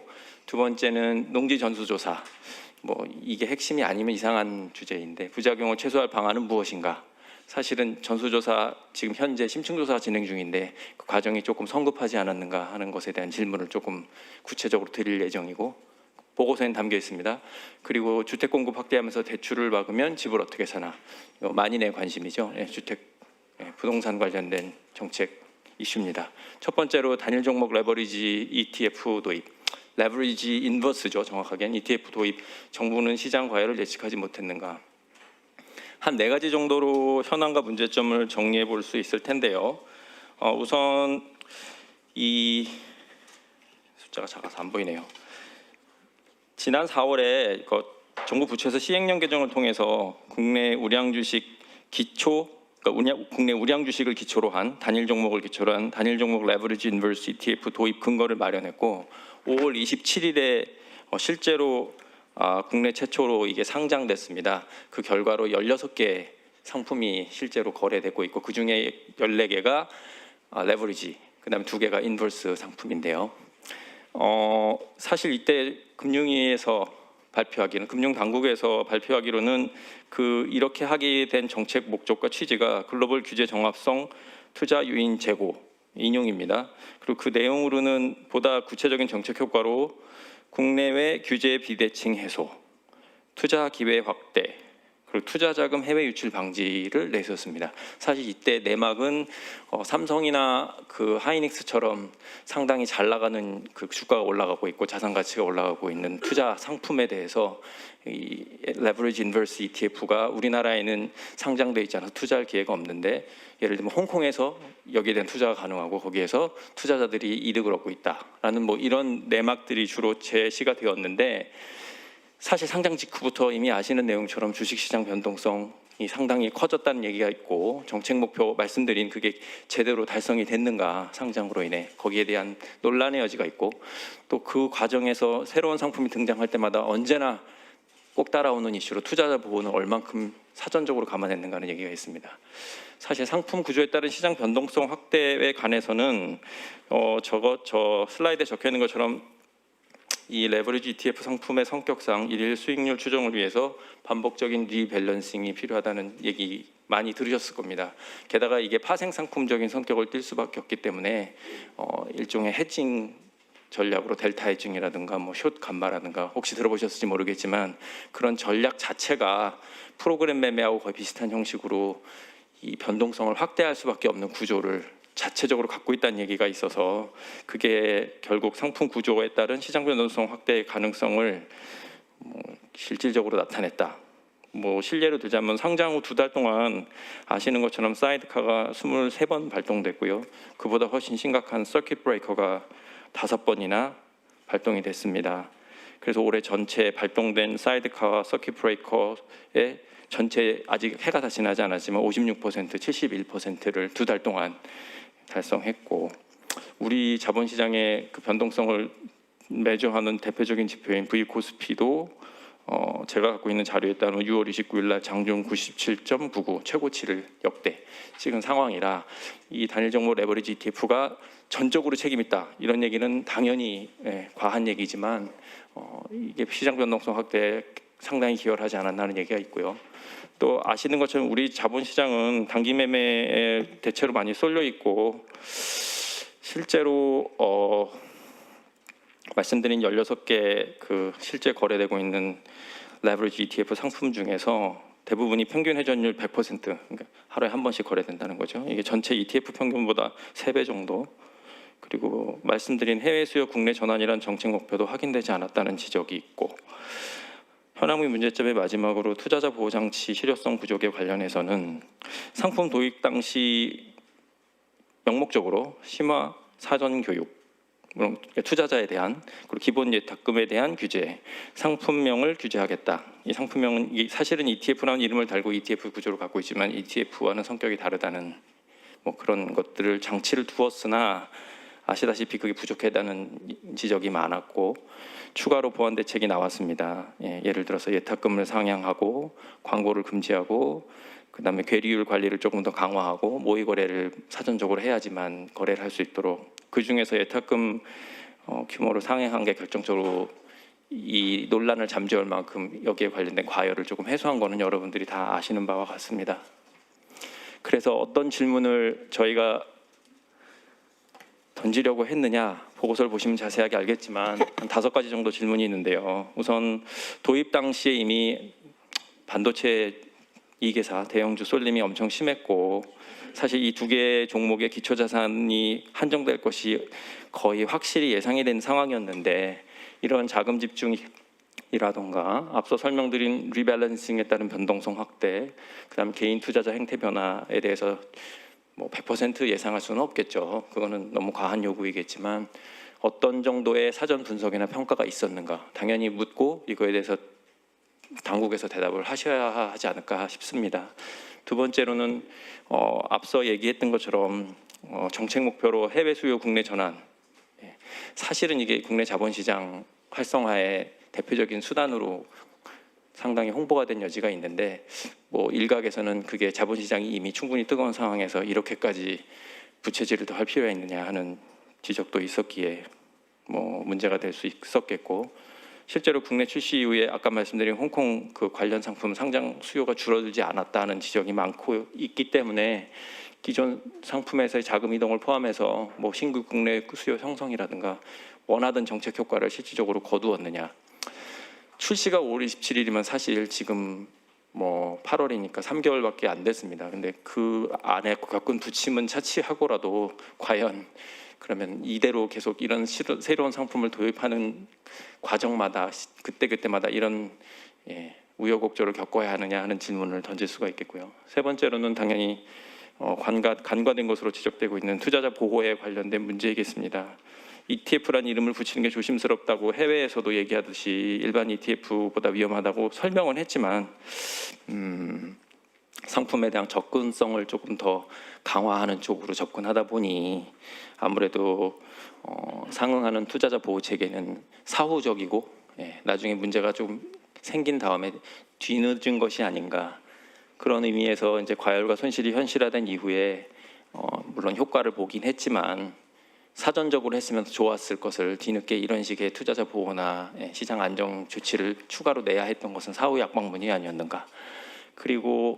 두 번째는 농지 전수조사. 이게 핵심이 아니면 이상한 주제인데 부작용을 최소화할 방안은 무엇인가? 사실은 전수조사 지금 현재 심층조사 진행 중인데 그 과정이 조금 성급하지 않았는가 하는 것에 대한 질문을 조금 구체적으로 드릴 예정이고, 보고서엔 담겨 있습니다. 그리고 주택 공급 확대하면서 대출을 막으면 집을 어떻게 사나, 만인의 관심이죠. 주택 부동산 관련된 정책 이슈입니다. 첫 번째로 단일 종목 레버리지 ETF 도입, 레버리지 인버스죠. 정확하게는 ETF 도입. 정부는 시장 과열을 예측하지 못했는가. 한 4가지 정도로 현황과 문제점을 정리해 볼 수 있을 텐데요. 우선 이 숫자가 작아서 안 보이네요. 지난 4월에 정부 부처에서 시행령 개정을 통해서 국내 우량 주식 국내 우량 주식을 기초로 한 단일 종목 레버리지 인버스 ETF 도입 근거를 마련했고, 5월 27일에 실제로 국내 최초로 이게 상장됐습니다. 그 결과로 16개 상품이 실제로 거래되고 있고, 그 중에 14개가 레버리지, 그다음에 2개가 인버스 상품인데요. 사실 이때 금융당국에서 발표하기로는 이렇게 하게 된 정책 목적과 취지가 글로벌 규제 정합성 투자 유인 제고 인용입니다. 그리고 그 내용으로는 보다 구체적인 정책 효과로 국내외 규제 비대칭 해소, 투자 기회 확대, 그리고 투자 자금 해외 유출 방지를 내세웠습니다. 사실 이때 내막은 삼성이나 하이닉스처럼 상당히 잘 나가는 주가가 올라가고 있고 자산 가치가 올라가고 있는 투자 상품에 대해서 이 레버리지 인버스 ETF가 우리나라에는 상장돼 있지 않아서 투자할 기회가 없는데, 예를 들면 홍콩에서 여기에 대한 투자가 가능하고 거기에서 투자자들이 이득을 얻고 있다라는 이런 내막들이 주로 제시가 되었는데, 사실 상장 직후부터 이미 아시는 내용처럼 주식시장 변동성이 상당히 커졌다는 얘기가 있고, 정책 목표 말씀드린 그게 제대로 달성이 됐는가, 상장으로 인해 거기에 대한 논란의 여지가 있고, 또 그 과정에서 새로운 상품이 등장할 때마다 언제나 꼭 따라오는 이슈로 투자자 보호는 얼만큼 사전적으로 감안했는가 하는 얘기가 있습니다. 사실 상품 구조에 따른 시장 변동성 확대에 관해서는 저 슬라이드에 적혀 있는 것처럼 이 레버리지 ETF 상품의 성격상 일일 수익률 추정을 위해서 반복적인 리밸런싱이 필요하다는 얘기 많이 들으셨을 겁니다. 게다가 이게 파생 상품적인 성격을 띨 수밖에 없기 때문에 일종의 해징 전략으로 델타 해징이라든가 숏 감마라든가 혹시 들어보셨을지 모르겠지만 그런 전략 자체가 프로그램 매매하고 거의 비슷한 형식으로 이 변동성을 확대할 수밖에 없는 구조를 자체적으로 갖고 있다는 얘기가 있어서, 그게 결국 상품 구조에 따른 시장 변동성 확대의 가능성을 실질적으로 나타냈다. 실례로 들자면 상장 후 2달 동안 아시는 것처럼 사이드카가 23번 발동됐고요. 그보다 훨씬 심각한 서킷 브레이커가 5번이나 발동이 됐습니다. 그래서 올해 전체 발동된 사이드카와 서킷 브레이커의 전체 아직 해가 다 지나지 않았지만 56%, 71%를 두 달 동안 달성했고, 우리 자본시장의 그 변동성을 매조하는 대표적인 지표인 V-코스피도 제가 갖고 있는 자료에 따르면 6월 29일 날 장중 97.99 최고치를 역대 찍은 상황이라 이 단일 종목 레버리지 ETF가 전적으로 책임 있다 이런 얘기는 당연히 과한 얘기지만 이게 시장 변동성 확대에 상당히 기여를 하지 않았나는 얘기가 있고요. 또 아시는 것처럼 우리 자본시장은 단기 매매에 대체로 많이 쏠려 있고, 실제로 말씀드린 16개 그 실제 거래되고 있는 레버리지 ETF 상품 중에서 대부분이 평균 회전율 100%, 그러니까 하루에 한 번씩 거래된다는 거죠. 이게 전체 ETF 평균보다 3배 정도. 그리고 말씀드린 해외 수요 국내 전환이란 정책 목표도 확인되지 않았다는 지적이 있고, 현황의 문제점의 마지막으로 투자자 보호 장치 실효성 부족에 관련해서는 상품 도입 당시 명목적으로 심화 사전 교육, 물론 투자자에 대한, 그리고 기본 예탁금에 대한 규제, 상품명을 규제하겠다. 이 상품명은 사실은 ETF라는 이름을 달고 ETF 구조를 갖고 있지만 ETF와는 성격이 다르다는 그런 것들을 장치를 두었으나 아시다시피 그게 부족하다는 지적이 많았고, 추가로 보완 대책이 나왔습니다. 예를 들어서 예탁금을 상향하고 광고를 금지하고, 그다음에 괴리율 관리를 조금 더 강화하고 모의 거래를 사전적으로 해야지만 거래를 할 수 있도록, 그 중에서 예탁금 규모를 상향한 게 결정적으로 이 논란을 잠재울 만큼 여기에 관련된 과열을 조금 해소한 거는 여러분들이 다 아시는 바와 같습니다. 그래서 어떤 질문을 저희가 던지려고 했느냐, 보고서를 보시면 자세하게 알겠지만 한 5가지 정도 질문이 있는데요. 우선 도입 당시에 이미 반도체 이계사 대형주 쏠림이 엄청 심했고, 사실 이 2개 종목의 기초자산이 한정될 것이 거의 확실히 예상이 된 상황이었는데, 이런 자금 집중이라던가 앞서 설명드린 리밸런싱에 따른 변동성 확대, 그다음 개인 투자자 행태 변화에 대해서 100% 예상할 수는 없겠죠. 그거는 너무 과한 요구이겠지만 어떤 정도의 사전 분석이나 평가가 있었는가 당연히 묻고 이거에 대해서 당국에서 대답을 하셔야 하지 않을까 싶습니다. 두 번째로는 앞서 얘기했던 것처럼 정책 목표로 해외 수요 국내 전환, 사실은 이게 국내 자본시장 활성화의 대표적인 수단으로 상당히 홍보가 된 여지가 있는데, 일각에서는 그게 자본시장이 이미 충분히 뜨거운 상황에서 이렇게까지 부채질을 더 할 필요가 있느냐 하는 지적도 있었기에 문제가 될 수 있었겠고, 실제로 국내 출시 이후에 아까 말씀드린 홍콩 그 관련 상품 상장 수요가 줄어들지 않았다는 지적이 많고 있기 때문에 기존 상품에서의 자금 이동을 포함해서 신규 국내 수요 형성이라든가 원하던 정책 효과를 실질적으로 거두었느냐. 출시가 5월 27일이면 사실 지금 8월이니까 3개월밖에 안 됐습니다. 근데 그 안에 겪은 부침은 차치하고라도 과연 그러면 이대로 계속 이런 새로운 상품을 도입하는 과정마다 그때마다 이런 우여곡절을 겪어야 하느냐 하는 질문을 던질 수가 있겠고요. 세 번째로는 당연히 간과된 것으로 지적되고 있는 투자자 보호에 관련된 문제이겠습니다. ETF라는 이름을 붙이는 게 조심스럽다고 해외에서도 얘기하듯이 일반 ETF보다 위험하다고 설명은 했지만 상품에 대한 접근성을 조금 더 강화하는 쪽으로 접근하다 보니 아무래도 상응하는 투자자 보호 체계는 사후적이고 나중에 문제가 좀 생긴 다음에 뒤늦은 것이 아닌가, 그런 의미에서 이제 과열과 손실이 현실화된 이후에 물론 효과를 보긴 했지만 사전적으로 했으면 좋았을 것을 뒤늦게 이런 식의 투자자 보호나 시장 안정 조치를 추가로 내야 했던 것은 사후 약방문이 아니었는가. 그리고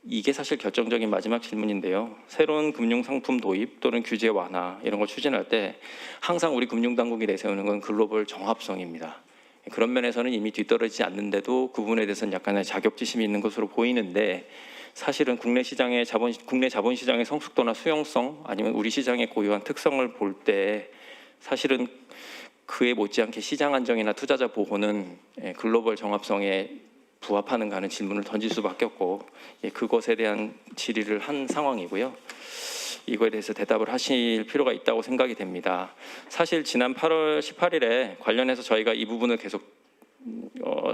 이게 사실 결정적인 마지막 질문인데요. 새로운 금융상품 도입 또는 규제 완화 이런 걸 추진할 때 항상 우리 금융당국이 내세우는 건 글로벌 정합성입니다. 그런 면에서는 이미 뒤떨어지지 않는데도 그 부분에 대해서는 약간의 자격지심이 있는 것으로 보이는데, 사실은 국내 자본시장의 성숙도나 수용성 아니면 우리 시장의 고유한 특성을 볼 때 사실은 그에 못지않게 시장 안정이나 투자자 보호는 글로벌 정합성에 부합하는가 하는 질문을 던질 수밖에 없고, 그것에 대한 질의를 한 상황이고요. 이거에 대해서 대답을 하실 필요가 있다고 생각이 됩니다. 사실 지난 8월 18일에 관련해서 저희가 이 부분을 계속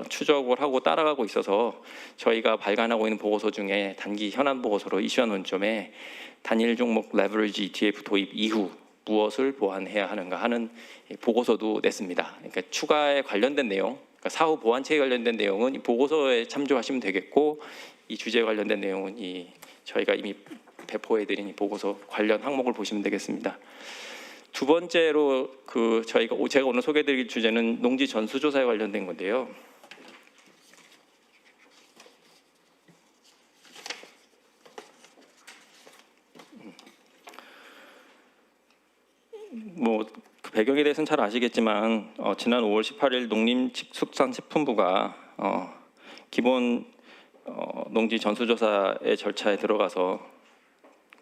추적을 하고 따라가고 있어서 저희가 발간하고 있는 보고서 중에 단기 현안 보고서로 이슈한 논점에 단일 종목 레버리지 ETF 도입 이후 무엇을 보완해야 하는가 하는 보고서도 냈습니다. 그러니까 추가에 관련된 내용, 그러니까 사후 보완책에 관련된 내용은 이 보고서에 참조하시면 되겠고, 이 주제에 관련된 내용은 저희가 이미 배포해드린 이 보고서 관련 항목을 보시면 되겠습니다. 두 번째로 제가 오늘 소개해드릴 주제는 농지 전수조사에 관련된 건데요. 그 배경에 대해서는 잘 아시겠지만 지난 5월 18일 농림축산식품부가 기본 농지 전수조사의 절차에 들어가서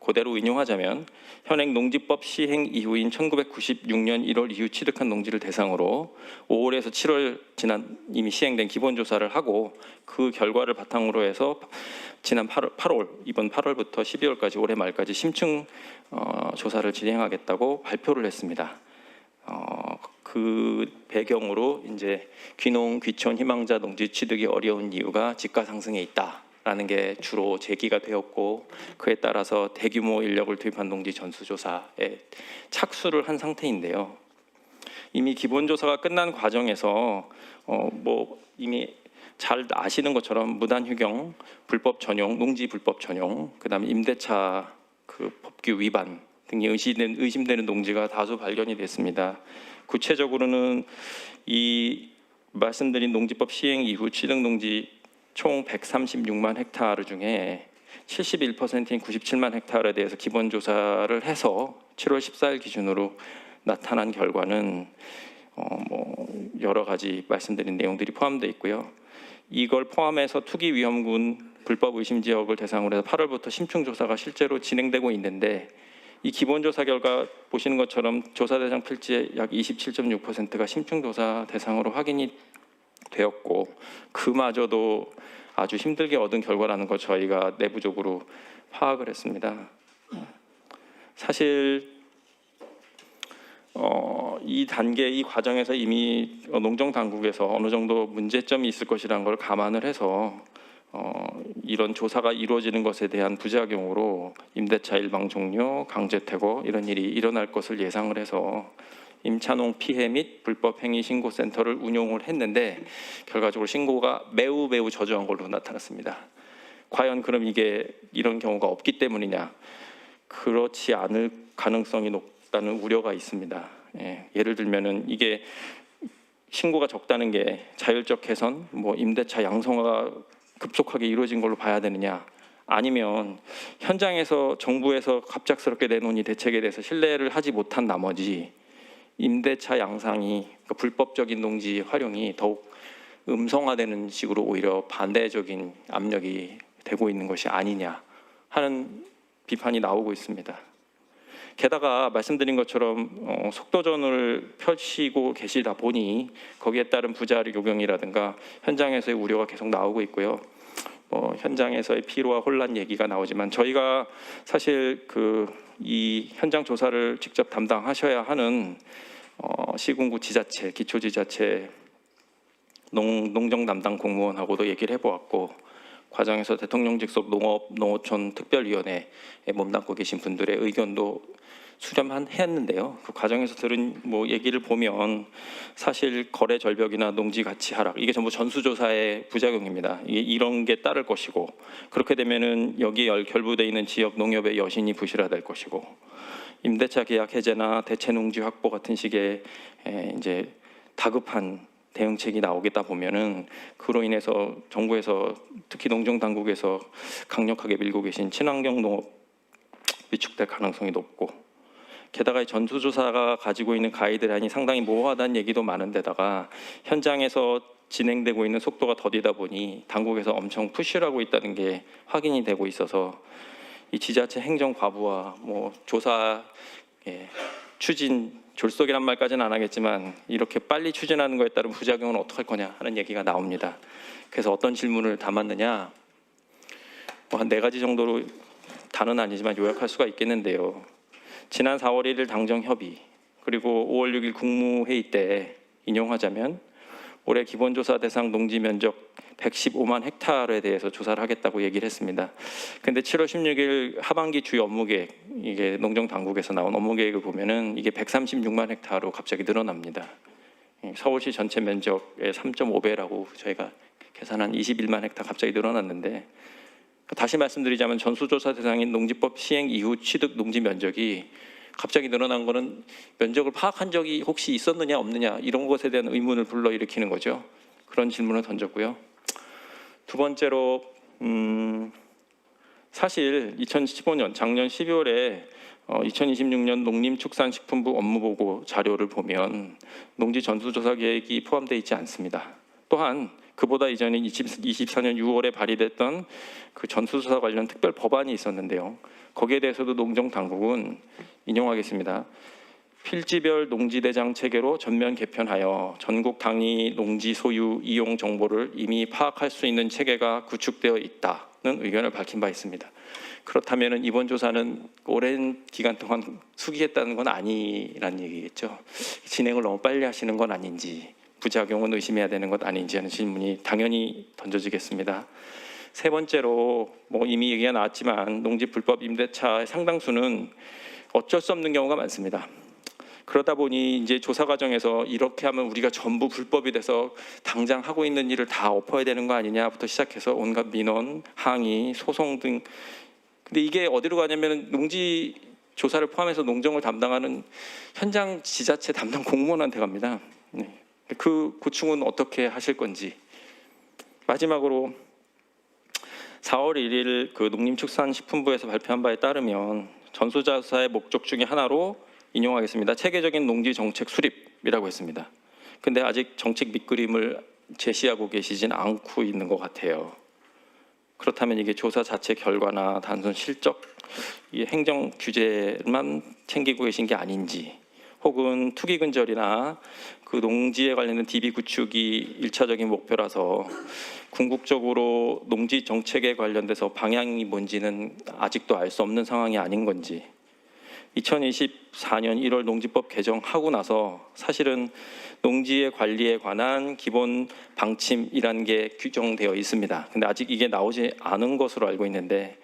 그대로 인용하자면 현행 농지법 시행 이후인 1996년 1월 이후 취득한 농지를 대상으로 5월에서 7월 지난 이미 시행된 기본조사를 하고, 그 결과를 바탕으로 해서 지난 8월 이번 8월부터 12월까지 올해 말까지 심층 조사를 진행하겠다고 발표를 했습니다. 그 배경으로 이제 귀농, 귀촌, 희망자 농지 취득이 어려운 이유가 지가 상승에 있다라는 게 주로 제기가 되었고, 그에 따라서 대규모 인력을 투입한 농지 전수조사에 착수를 한 상태인데요. 이미 기본조사가 끝난 과정에서 이미 잘 아시는 것처럼 무단휴경, 불법 전용, 농지 불법 전용, 그다음에 임대차 법규 위반 등이 의심되는 농지가 다수 발견이 됐습니다. 구체적으로는 이 말씀드린 농지법 시행 이후 취득 농지 총 136만 헥타르 중에 71%인 97만 헥타르에 대해서 기본 조사를 해서 7월 14일 기준으로 나타난 결과는 여러 가지 말씀드린 내용들이 포함되어 있고요. 이걸 포함해서 투기 위험군 불법 의심 지역을 대상으로 해서 8월부터 심층 조사가 실제로 진행되고 있는데, 이 기본조사 결과 보시는 것처럼 조사 대상 필지의 약 27.6%가 심층 조사 대상으로 확인이 되었고, 그마저도 아주 힘들게 얻은 결과라는 걸 저희가 내부적으로 파악을 했습니다. 사실 이 단계, 이 과정에서 이미 농정당국에서 어느 정도 문제점이 있을 것이라는 걸 감안을 해서 이런 조사가 이루어지는 것에 대한 부작용으로 임대차 일방 종료, 강제 퇴거 이런 일이 일어날 것을 예상을 해서 임차농 피해 및 불법 행위 신고 센터를 운용을 했는데, 결과적으로 신고가 매우 저조한 걸로 나타났습니다. 과연 그럼 이게 이런 경우가 없기 때문이냐? 그렇지 않을 가능성이 높다는 우려가 있습니다. 예를 들면은 이게 신고가 적다는 게 자율적 개선, 임대차 양성화가 급속하게 이루어진 걸로 봐야 되느냐, 아니면 현장에서 정부에서 갑작스럽게 내놓은 이 대책에 대해서 신뢰를 하지 못한 나머지 임대차 양상이, 그러니까 불법적인 농지 활용이 더욱 음성화되는 식으로 오히려 반대적인 압력이 되고 있는 것이 아니냐 하는 비판이 나오고 있습니다. 게다가 말씀드린 것처럼 속도전을 펼치고 계시다 보니 거기에 따른 부자리 요경이라든가 현장에서의 우려가 계속 나오고 있고요. 현장에서의 피로와 혼란 얘기가 나오지만, 저희가 사실 이 현장 조사를 직접 담당하셔야 하는 시군구 지자체, 기초지자체 농정 담당 공무원하고도 얘기를 해보았고, 과정에서 대통령직 속 농어촌 특별위원회에 몸담고 계신 분들의 의견도 수렴했는데요. 그 과정에서 들은 얘기를 보면 사실 거래 절벽이나 농지 가치 하락, 이게 전부 전수조사의 부작용입니다. 이런 게 따를 것이고, 그렇게 되면은 여기에 결부되어 있는 지역 농협의 여신이 부실화될 것이고, 임대차 계약 해제나 대체 농지 확보 같은 식의 이제 다급한 대응책이 나오겠다 보면은 그로 인해서 정부에서, 특히 농정 당국에서 강력하게 밀고 계신 친환경 농업 위축될 가능성이 높고, 게다가 전수조사가 가지고 있는 가이드라인이 상당히 모호하다는 얘기도 많은데다가 현장에서 진행되고 있는 속도가 더디다 보니 당국에서 엄청 푸시를 하고 있다는 게 확인이 되고 있어서, 이 지자체 행정 과부와 조사 추진 졸속이란 말까지는 안 하겠지만 이렇게 빨리 추진하는 거에 따른 부작용은 어떡할 거냐 하는 얘기가 나옵니다. 그래서 어떤 질문을 담았느냐, 한 4가지 정도로 다는 아니지만 요약할 수가 있겠는데요. 지난 4월 1일 당정 협의, 그리고 5월 6일 국무회의 때 인용하자면 올해 기본조사 대상 농지 면적 115만 헥타르에 대해서 조사를 하겠다고 얘기를 했습니다. 근데 7월 16일 하반기 주요 업무 계획, 이게 농정 당국에서 나온 업무 계획을 보면은 이게 136만 헥타르로 갑자기 늘어납니다. 서울시 전체 면적의 3.5배라고 저희가 계산한 21만 헥타 갑자기 늘어났는데, 다시 말씀드리자면 전수조사 대상인 농지법 시행 이후 취득 농지 면적이 갑자기 늘어난 거는 면적을 파악한 적이 혹시 있었느냐 없느냐 이런 것에 대한 의문을 불러일으키는 거죠. 그런 질문을 던졌고요. 두 번째로 사실 2015년 작년 12월에 2026년 농림축산식품부 업무보고 자료를 보면 농지 전수조사 계획이 포함되어 있지 않습니다. 또한 그보다 이전인 24년 6월에 발의됐던 그 전수조사 관련 특별 법안이 있었는데요. 거기에 대해서도 농정당국은 인용하겠습니다. 필지별 농지대장 체계로 전면 개편하여 전국 당이 농지 소유 이용 정보를 이미 파악할 수 있는 체계가 구축되어 있다는 의견을 밝힌 바 있습니다. 그렇다면 이번 조사는 오랜 기간 동안 숙의했다는 건 아니란 얘기겠죠. 진행을 너무 빨리 하시는 건 아닌지, 부작용은 의심해야 되는 것 아닌지 하는 질문이 당연히 던져지겠습니다. 세 번째로 이미 얘기가 나왔지만 농지 불법 임대차의 상당수는 어쩔 수 없는 경우가 많습니다. 그러다 보니 이제 조사 과정에서 이렇게 하면 우리가 전부 불법이 돼서 당장 하고 있는 일을 다 엎어야 되는 거 아니냐부터 시작해서 온갖 민원, 항의, 소송 등. 근데 이게 어디로 가냐면 농지 조사를 포함해서 농정을 담당하는 현장 지자체 담당 공무원한테 갑니다. 그 고충은 어떻게 하실 건지. 마지막으로 4월 1일 그 농림축산식품부에서 발표한 바에 따르면 전수조사의 목적 중에 하나로 인용하겠습니다. 체계적인 농지 정책 수립이라고 했습니다. 근데 아직 정책 밑그림을 제시하고 계시진 않고 있는 것 같아요. 그렇다면 이게 조사 자체 결과나 단순 실적, 이 행정 규제만 챙기고 계신 게 아닌지, 혹은 투기 근절이나 그 농지에 관련된 DB 구축이 1차적인 목표라서 궁극적으로 농지 정책에 관련돼서 방향이 뭔지는 아직도 알 수 없는 상황이 아닌 건지, 2024년 1월 농지법 개정하고 나서 사실은 농지의 관리에 관한 기본 방침이라는 게 규정되어 있습니다. 근데 아직 이게 나오지 않은 것으로 알고 있는데,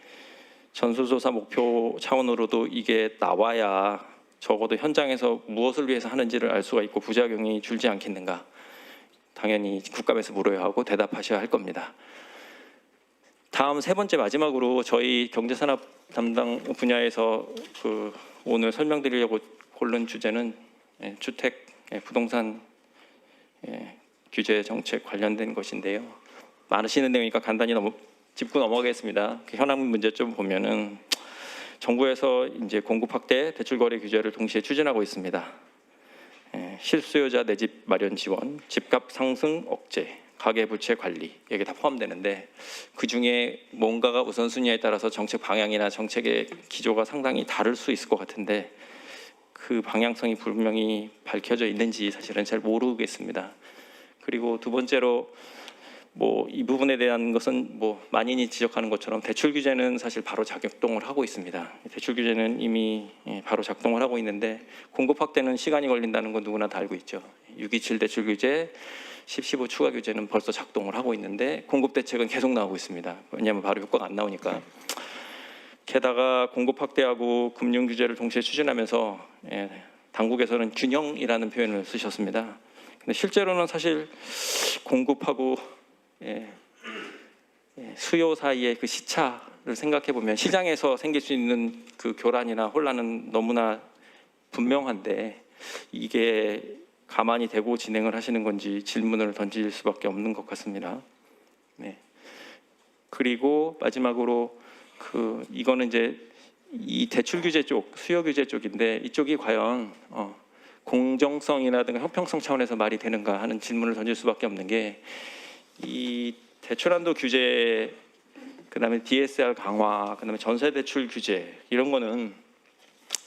전수조사 목표 차원으로도 이게 나와야 적어도 현장에서 무엇을 위해서 하는지를 알 수가 있고 부작용이 줄지 않겠는가. 당연히 국감에서 물어야 하고 대답하셔야 할 겁니다. 다음 세 번째 마지막으로 저희 경제산업 담당 분야에서 오늘 설명드리려고 고른 주제는 주택 부동산 규제 정책 관련된 것인데요. 많으시는 내용이니까 간단히 짚고 넘어가겠습니다. 현황 문제점 보면은 정부에서 이제 공급 확대, 대출 거래 규제를 동시에 추진하고 있습니다. 실수요자 내 집 마련 지원, 집값 상승 억제, 가계 부채 관리, 이게 다 포함되는데 그 중에 뭔가가 우선순위에 따라서 정책 방향이나 정책의 기조가 상당히 다를 수 있을 것 같은데 그 방향성이 분명히 밝혀져 있는지 사실은 잘 모르겠습니다. 그리고 두 번째로 이 부분에 대한 것은 만인이 지적하는 것처럼 대출 규제는 사실 바로 작동을 하고 있습니다. 대출 규제는 이미 바로 작동을 하고 있는데 공급 확대는 시간이 걸린다는 건 누구나 다 알고 있죠. 627 대출 규제, 10.15 추가 규제는 벌써 작동을 하고 있는데 공급 대책은 계속 나오고 있습니다. 왜냐하면 바로 효과가 안 나오니까. 게다가 공급 확대하고 금융 규제를 동시에 추진하면서 당국에서는 균형이라는 표현을 쓰셨습니다. 근데 실제로는 사실 공급하고 수요 사이의 그 시차를 생각해 보면 시장에서 생길 수 있는 그 교란이나 혼란은 너무나 분명한데 이게 가만히 대고 진행을 하시는 건지 질문을 던질 수밖에 없는 것 같습니다. 그리고 마지막으로 이거는 이제 이 대출 규제 쪽, 수요 규제 쪽인데 이쪽이 과연 공정성이라든가 형평성 차원에서 말이 되는가 하는 질문을 던질 수밖에 없는 게 이 대출한도 규제, 그다음에 DSR 강화, 그다음에 전세 대출 규제 이런 거는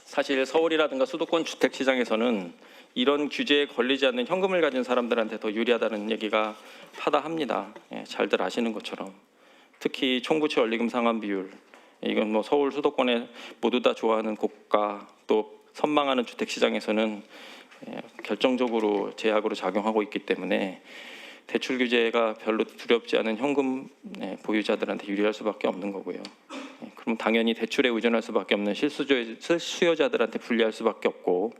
사실 서울이라든가 수도권 주택 시장에서는 이런 규제에 걸리지 않는 현금을 가진 사람들한테 더 유리하다는 얘기가 파다합니다. 잘들 아시는 것처럼 특히 총부채 원리금 상환 비율, 이건 서울 수도권에 모두 다 좋아하는 고가 또 선망하는 주택 시장에서는 결정적으로 제약으로 작용하고 있기 때문에 대출 규제가 별로 두렵지 않은 현금 보유자들한테 유리할 수밖에 없는 거고요. 그럼 당연히 대출에 의존할 수밖에 없는 실수요자들한테 불리할 수밖에 없고,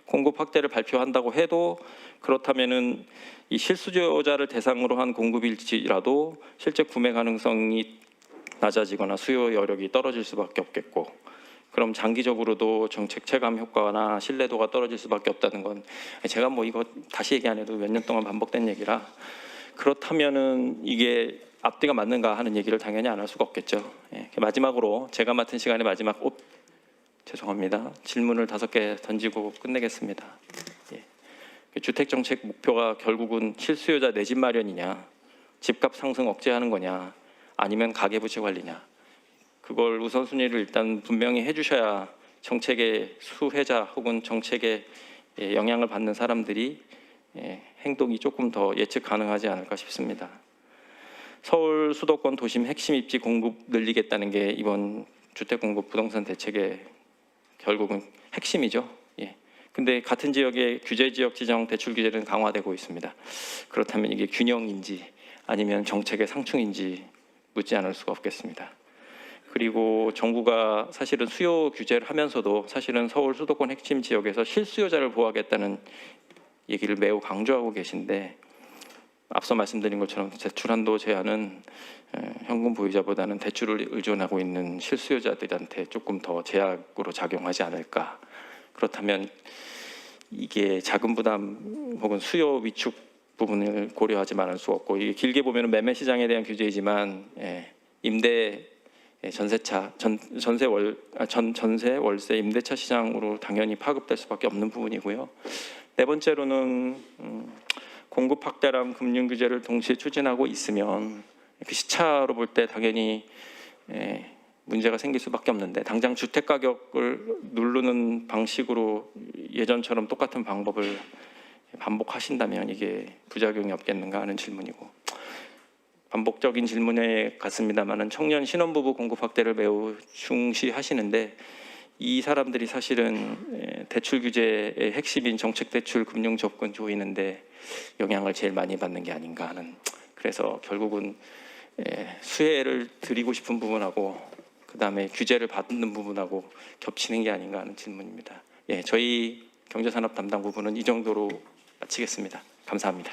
공급 확대를 발표한다고 해도 그렇다면은 이 실수요자를 대상으로 한 공급일지라도 실제 구매 가능성이 낮아지거나 수요 여력이 떨어질 수밖에 없겠고, 그럼 장기적으로도 정책 체감 효과나 신뢰도가 떨어질 수밖에 없다는 건 제가 뭐 이거 다시 얘기 안 해도 몇 년 동안 반복된 얘기라, 그렇다면은 이게 앞뒤가 맞는가 하는 얘기를 당연히 안 할 수가 없겠죠. 마지막으로 제가 맡은 시간에 마지막 죄송합니다. 질문을 5개 던지고 끝내겠습니다. 주택 정책 목표가 결국은 실수요자 내 집 마련이냐, 집값 상승 억제하는 거냐, 아니면 가계부채 관리냐, 그걸 우선순위를 일단 분명히 해주셔야 정책의 수혜자 혹은 정책의 영향을 받는 사람들이 행동이 조금 더 예측 가능하지 않을까 싶습니다. 서울 수도권 도심 핵심 입지 공급 늘리겠다는 게 이번 주택 공급 부동산 대책의 결국은 핵심이죠. 근데 같은 지역의 규제 지역 지정 대출 규제는 강화되고 있습니다. 그렇다면 이게 균형인지 아니면 정책의 상충인지 묻지 않을 수가 없겠습니다. 그리고 정부가 사실은 수요 규제를 하면서도 사실은 서울 수도권 핵심 지역에서 실수요자를 보호하겠다는 얘기를 매우 강조하고 계신데, 앞서 말씀드린 것처럼 대출 한도 제한은 현금 보유자보다는 대출을 의존하고 있는 실수요자들한테 조금 더 제약으로 작용하지 않을까. 그렇다면 이게 자금 부담 혹은 수요 위축 부분을 고려하지 않을 수 없고, 이게 길게 보면 매매 시장에 대한 규제이지만 임대 전세차 전세 월세 임대차 시장으로 당연히 파급될 수밖에 없는 부분이고요. 네 번째로는 공급 확대랑 금융 규제를 동시에 추진하고 있으면 그 시차로 볼 때 당연히 문제가 생길 수밖에 없는데, 당장 주택 가격을 누르는 방식으로 예전처럼 똑같은 방법을 반복하신다면 이게 부작용이 없겠는가 하는 질문이고, 반복적인 질문에 같습니다만은 청년 신혼부부 공급 확대를 매우 중시하시는데, 이 사람들이 사실은 대출 규제의 핵심인 정책 대출 금융 접근 조이는데 영향을 제일 많이 받는 게 아닌가 하는, 그래서 결국은 수혜를 드리고 싶은 부분하고 그다음에 규제를 받는 부분하고 겹치는 게 아닌가 하는 질문입니다. 저희 경제산업 담당 부분은 이 정도로 마치겠습니다. 감사합니다.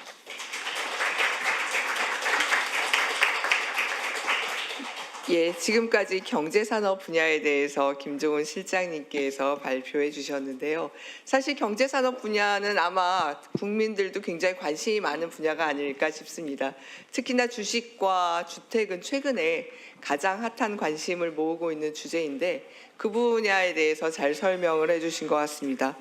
지금까지 경제산업 분야에 대해서 김종훈 실장님께서 발표해 주셨는데요. 사실 경제산업 분야는 아마 국민들도 굉장히 관심이 많은 분야가 아닐까 싶습니다. 특히나 주식과 주택은 최근에 가장 핫한 관심을 모으고 있는 주제인데, 그 분야에 대해서 잘 설명을 해주신 것 같습니다.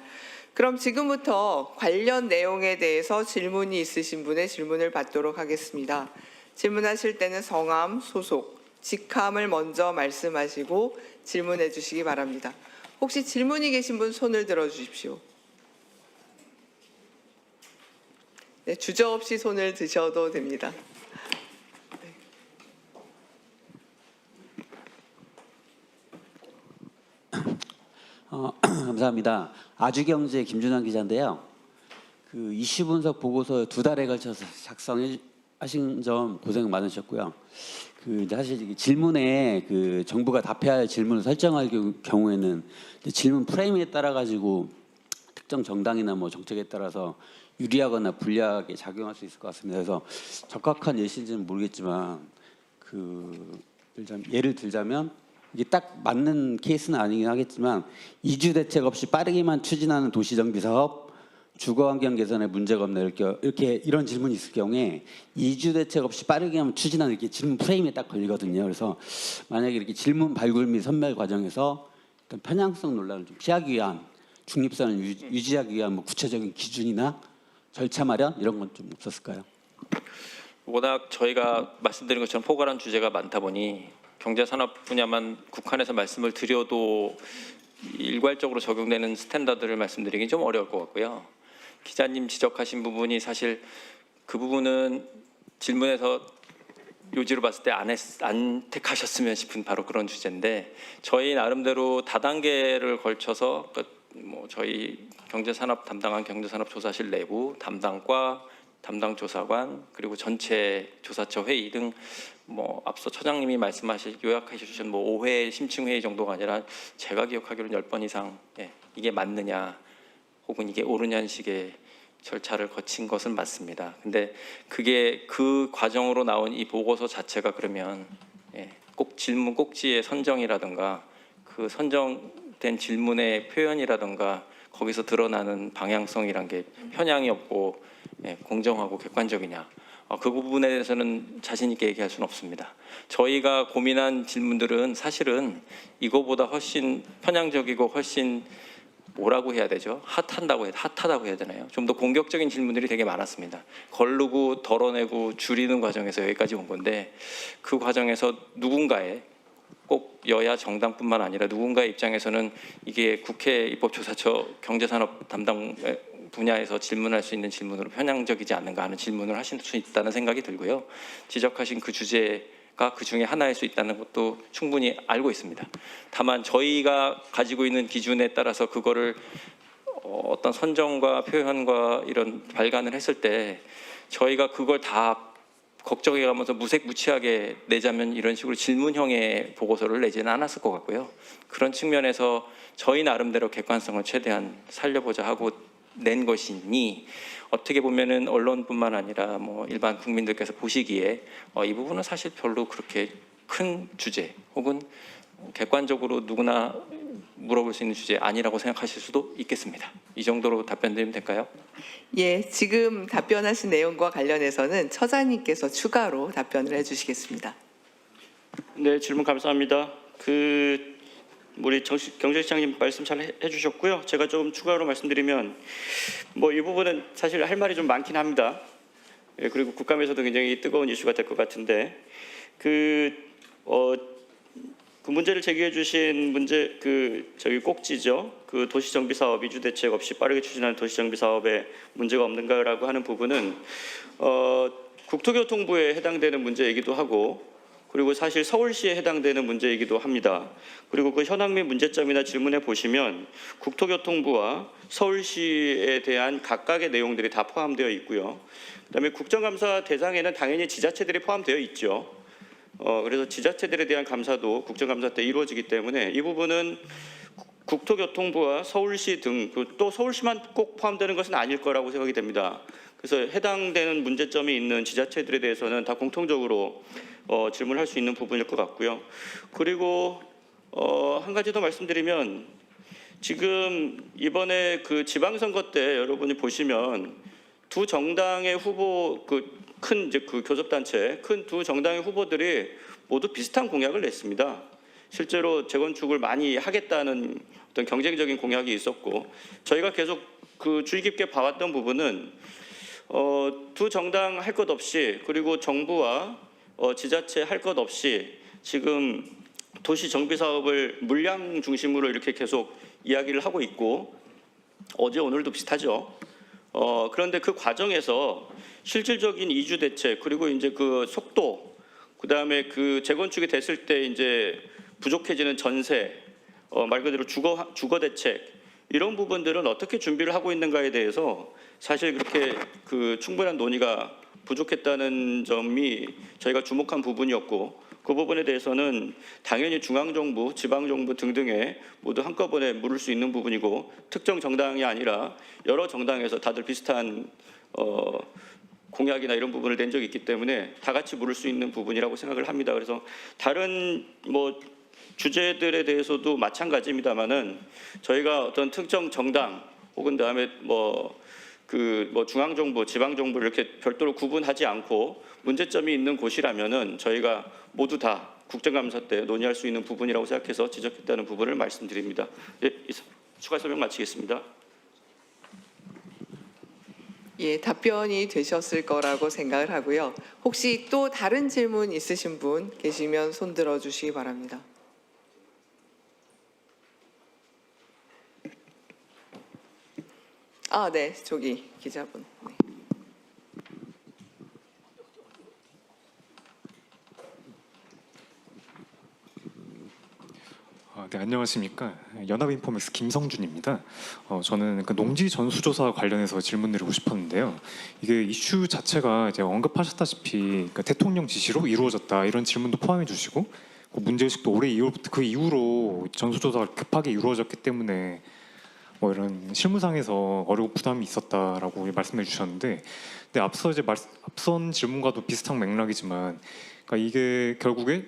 그럼 지금부터 관련 내용에 대해서 질문이 있으신 분의 질문을 받도록 하겠습니다. 질문하실 때는 성함, 소속, 직함을 먼저 말씀하시고 질문해 주시기 바랍니다. 혹시 질문이 계신 분 손을 들어 주십시오. 주저없이 손을 드셔도 됩니다. 감사합니다. 아주경제 김준환 기자인데요. 그 이슈 분석 보고서 2달에 걸쳐서 작성하신 점 고생 많으셨고요. 그 사실 질문에 그 정부가 답해야 할 질문을 설정할 경우에는 질문 프레임에 따라 가지고 특정 정당이나 뭐 정책에 따라서 유리하거나 불리하게 작용할 수 있을 것 같습니다. 그래서 적합한 예시인지는 모르겠지만 예를 들자면 이게 딱 맞는 케이스는 아니긴 하겠지만, 이주 대책 없이 빠르게만 추진하는 도시정비 사업, 주거환경 개선에 문제가 없나, 이렇게 이런 질문이 있을 경우에 이주 대책 없이 빠르게만 추진하는 이렇게 질문 프레임에 딱 걸리거든요. 그래서 만약에 이렇게 질문 발굴 및 선별 과정에서 편향성 논란을 좀 피하기 위한, 중립성을 유지하기 위한 뭐 구체적인 기준이나 절차 마련 이런 건 좀 없었을까요? 워낙 저희가 말씀드린 것처럼 포괄한 주제가 많다 보니 경제산업 분야만 국한해서 말씀을 드려도 일괄적으로 적용되는 스탠다드를 말씀드리긴 좀 어려울 것 같고요. 기자님 지적하신 부분이 사실 그 부분은 질문에서 요지로 봤을 때 안 택하셨으면 싶은 바로 그런 주제인데, 저희 나름대로 다단계를 걸쳐서 뭐 저희 경제산업 담당한 경제산업조사실 내부 담당과 담당 조사관 그리고 전체 조사처 회의 등 뭐 앞서 처장님이 요약해 주신 뭐 5회 심층 회의 정도가 아니라 제가 기억하기로는 10번 이상 이게 맞느냐 혹은 이게 옳으냐는 식의 절차를 거친 것은 맞습니다. 근데 그게 그 과정으로 나온 이 보고서 자체가 그러면 꼭 질문 꼭지의 선정이라든가 그 선정된 질문의 표현이라든가 거기서 드러나는 방향성이란 게 편향이 없고 공정하고 객관적이냐, 그 부분에 대해서는 자신 있게 얘기할 수는 없습니다. 저희가 고민한 질문들은 사실은 이거보다 훨씬 편향적이고 훨씬 뭐라고 해야 되죠? 핫하다고 해야 되나요? 좀 더 공격적인 질문들이 되게 많았습니다. 거르고 덜어내고 줄이는 과정에서 여기까지 온 건데, 그 과정에서 누군가의, 꼭 여야 정당뿐만 아니라 누군가의 입장에서는 이게 국회 입법조사처 경제산업 담당 분야에서 질문할 수 있는 질문으로 편향적이지 않는가 하는 질문을 하실 수 있다는 생각이 들고요. 지적하신 그 주제가 그 중에 하나일 수 있다는 것도 충분히 알고 있습니다. 다만 저희가 가지고 있는 기준에 따라서 그거를 어떤 선정과 표현과 이런 발간을 했을 때 저희가 그걸 다 걱정해 가면서 무색무취하게 내자면 이런 식으로 질문형의 보고서를 내지는 않았을 것 같고요. 그런 측면에서 저희 나름대로 객관성을 최대한 살려보자 하고 낸 것이니, 어떻게 보면은 언론뿐만 아니라 뭐 일반 국민들께서 보시기에 이 부분은 사실 별로 그렇게 큰 주제 혹은 객관적으로 누구나 물어볼 수 있는 주제 아니라고 생각하실 수도 있겠습니다. 이 정도로 답변드리면 될까요? 예, 지금 답변하신 내용과 관련해서는 처장님께서 추가로 답변을 해주시겠습니다. 네, 질문 감사합니다. 우리 경제시장님 말씀 잘 해주셨고요. 제가 좀 추가로 말씀드리면 뭐 이 부분은 사실 할 말이 좀 많긴 합니다. 그리고 국감에서도 굉장히 뜨거운 이슈가 될 것 같은데 그 문제를 제기해 주신 문제 저기 꼭지죠. 그 도시정비 사업 이주 대책 없이 빠르게 추진하는 도시정비 사업에 문제가 없는가라고 하는 부분은 국토교통부에 해당되는 문제이기도 하고, 그리고 사실 서울시에 해당되는 문제이기도 합니다. 그리고 그 현황 및 문제점이나 질문에 보시면 국토교통부와 서울시에 대한 각각의 내용들이 다 포함되어 있고요. 그다음에 국정감사 대상에는 당연히 지자체들이 포함되어 있죠. 그래서 지자체들에 대한 감사도 국정감사 때 이루어지기 때문에 이 부분은 국토교통부와 서울시 등, 또 서울시만 꼭 포함되는 것은 아닐 거라고 생각이 됩니다. 그래서 해당되는 문제점이 있는 지자체들에 대해서는 다 공통적으로 질문할 수 있는 부분일 것 같고요. 그리고 한 가지 더 말씀드리면, 지금 이번에 그 지방선거 때 여러분이 보시면 두 정당의 후보 큰 교섭단체 큰 두 정당의 후보들이 모두 비슷한 공약을 냈습니다. 실제로 재건축을 많이 하겠다는 어떤 경쟁적인 공약이 있었고, 저희가 계속 주의 깊게 봐왔던 부분은 두 정당 할 것 없이, 그리고 정부와 지자체 할 것 없이 지금 도시 정비 사업을 물량 중심으로 이렇게 계속 이야기를 하고 있고, 어제 오늘도 비슷하죠. 그런데 그 과정에서 실질적인 이주 대책, 그리고 이제 그 속도, 그다음에 그 재건축이 됐을 때 이제 부족해지는 전세, 말 그대로 주거 대책, 이런 부분들은 어떻게 준비를 하고 있는가에 대해서 사실 그렇게 충분한 논의가 부족했다는 점이 저희가 주목한 부분이었고, 그 부분에 대해서는 당연히 중앙정부, 지방정부 등등에 모두 한꺼번에 물을 수 있는 부분이고, 특정 정당이 아니라 여러 정당에서 다들 비슷한 공약이나 이런 부분을 낸 적이 있기 때문에 다 같이 물을 수 있는 부분이라고 생각을 합니다. 그래서 다른 주제들에 대해서도 마찬가지입니다만은 저희가 어떤 특정 정당 혹은 그다음에 중앙정부, 지방정부를 이렇게 별도로 구분하지 않고 문제점이 있는 곳이라면은 저희가 모두 다 국정감사 때 논의할 수 있는 부분이라고 생각해서 지적했다는 부분을 말씀드립니다. 예, 추가 설명 마치겠습니다. 예, 답변이 되셨을 거라고 생각을 하고요. 혹시 또 다른 질문 있으신 분 계시면 손 들어 주시기 바랍니다. 네, 저기 기자분. 네. 네, 안녕하십니까. 연합인포맥스 김성준입니다. 저는 그 농지 전수조사 관련해서 질문드리고 싶었는데요. 이게 이슈 자체가 이제 언급하셨다시피 그 대통령 지시로 이루어졌다 이런 질문도 포함해 주시고 그 문제의식도 올해 이후부터 그 이후로 전수조사가 급하게 이루어졌기 때문에 뭐 이런 실무상에서 어려운 부담이 있었다라고 말씀해 주셨는데, 근데 앞서 이제 앞선 질문과도 비슷한 맥락이지만, 그러니까 이게 결국에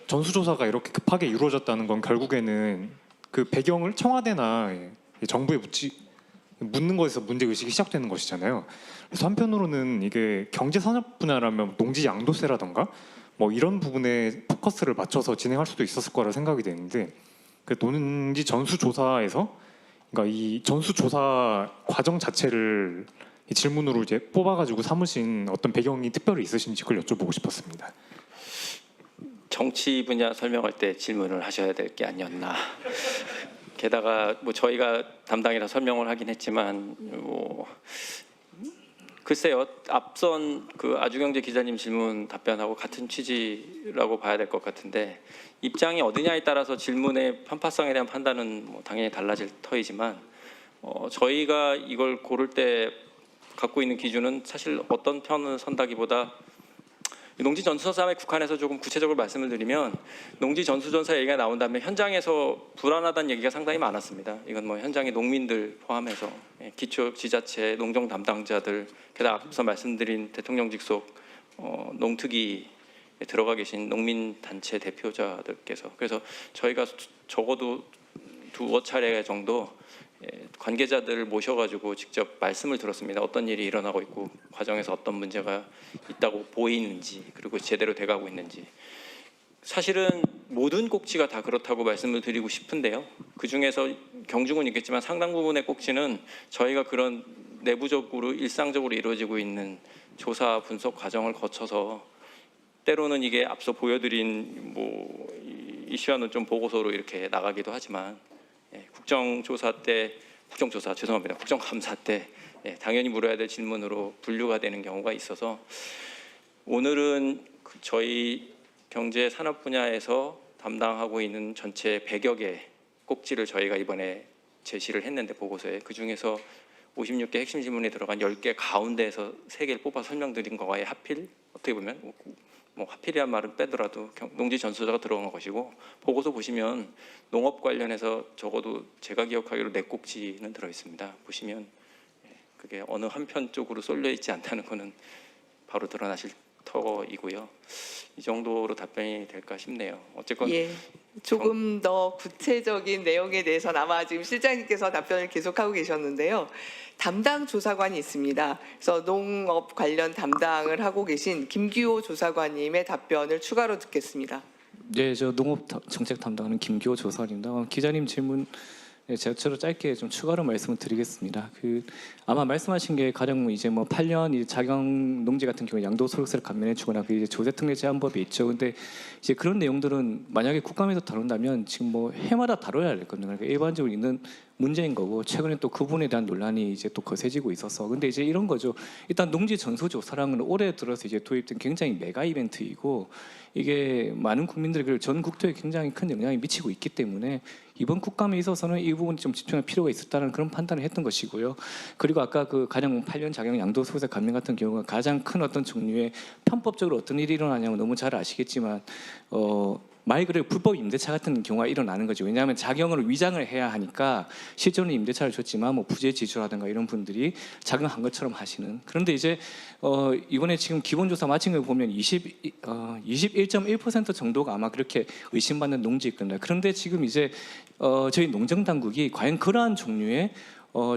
전수조사가 이렇게 급하게 이루어졌다는 건 결국에는 그 배경을 청와대나 정부에 묻는 것에서 문제 의식이 시작되는 것이잖아요. 그래서 한편으로는 이게 경제산업 분야라면 농지 양도세라던가 뭐 이런 부분에 포커스를 맞춰서 진행할 수도 있었을 거라 생각이 되는데, 그 농지 전수조사에서 그러니까 이 전수조사 과정 자체를 이 질문으로 이제 뽑아가지고 삼으신 어떤 배경이 특별히 있으신지 그걸 여쭤보고 싶었습니다. 정치 분야 설명할 때 질문을 하셔야 될 게 아니었나. 게다가 뭐 저희가 담당이라 설명을 하긴 했지만 뭐 글쎄요, 앞선 그 아주경제 기자님 질문 답변하고 같은 취지라고 봐야 될 것 같은데, 입장이 어디냐에 따라서 질문의 편파성에 대한 판단은 뭐 당연히 달라질 터이지만 저희가 이걸 고를 때 갖고 있는 기준은 사실 어떤 편을 선다기보다 농지 전수조사에 국한해서 조금 구체적으로 말씀을 드리면, 농지 전수조사 얘기가 나온다면 현장에서 불안하다는 얘기가 상당히 많았습니다. 이건 뭐 현장의 농민들 포함해서 기초 지자체 농정 담당자들, 게다가 앞서 말씀드린 대통령 직속 농특위에 들어가 계신 농민 단체 대표자들께서, 그래서 저희가 적어도 두어 차례 정도 관계자들을 모셔가지고 직접 말씀을 들었습니다. 어떤 일이 일어나고 있고 과정에서 어떤 문제가 있다고 보이는지, 그리고 제대로 돼가고 있는지. 사실은 모든 꼭지가 다 그렇다고 말씀을 드리고 싶은데요. 그 중에서 경중은 있겠지만 상당 부분의 꼭지는 저희가 그런 내부적으로 일상적으로 이루어지고 있는 조사 분석 과정을 거쳐서 때로는 이게 앞서 보여드린 뭐 이슈와는 좀 보고서로 이렇게 나가기도 하지만, 국정감사 때 당연히 물어야 될 질문으로 분류가 되는 경우가 있어서, 오늘은 저희 경제 산업 분야에서 담당하고 있는 전체 100여 개 꼭지를 저희가 이번에 제시를 했는데, 보고서에 그 중에서 56개 핵심 질문에 들어간 10개 가운데에서 3개를 뽑아 설명드린 거와의 하필, 어떻게 보면 뭐 하필이란 말은 빼더라도 농지 전수조사가 들어간 것이고, 보고서 보시면 농업 관련해서 적어도 제가 기억하기로 4꼭지는 들어 있습니다. 보시면 그게 어느 한편 쪽으로 쏠려 있지 않다는 것은 바로 드러나실 터이고요. 이 정도로 답변이 될까 싶네요. 어쨌건 조금 더 구체적인 내용에 대해서는 아마 지금 실장님께서 답변을 계속하고 계셨는데요. 담당 조사관이 있습니다. 그래서 농업 관련 담당을 하고 계신 김규호 조사관님의 답변을 추가로 듣겠습니다. 네, 저 농업 정책 담당하는 김규호 조사관입니다. 기자님 질문 제가 짧게 좀 추가로 말씀을 드리겠습니다. 아마 말씀하신 게 가령 이제 뭐 8년 이제 자경 농지 같은 경우 양도소득세를 감면해 주거나 그 이제 조세특례 제한법이 있죠. 근데 이제 그런 내용들은 만약에 국감에서 다룬다면 지금 뭐 해마다 다뤄야 될 겁니다. 그러니까 일반적으로 있는 문제인 거고, 최근에 또 그 부분에 대한 논란이 이제 또 거세지고 있어서, 근데 이제 이런 거죠. 일단 농지 전수조사랑은 올해 들어서 이제 도입된 굉장히 메가 이벤트이고, 이게 많은 국민들에게 전 국토에 굉장히 큰 영향이 미치고 있기 때문에 이번 국감에 있어서는 이 부분이 좀 집중할 필요가 있었다는 그런 판단을 했던 것이고요. 그리고 아까 그 가령 8년 자경 양도소득세 감면 같은 경우가 가장 큰 어떤 종류의 편법적으로 어떤 일이 일어나냐면 너무 잘 아시겠지만 말 그대로 불법 임대차 같은 경우가 일어나는 거죠. 왜냐하면 자경을 위장을 해야 하니까 실제로는 임대차를 줬지만 뭐 부재 지주라든가 이런 분들이 자경한 것처럼 하시는. 그런데 이제 이번에 지금 기본조사 마친 걸 보면 21.1% 정도가 아마 그렇게 의심받는 농지일 겁니다. 그런데 지금 이제 저희 농정당국이 과연 그러한 종류의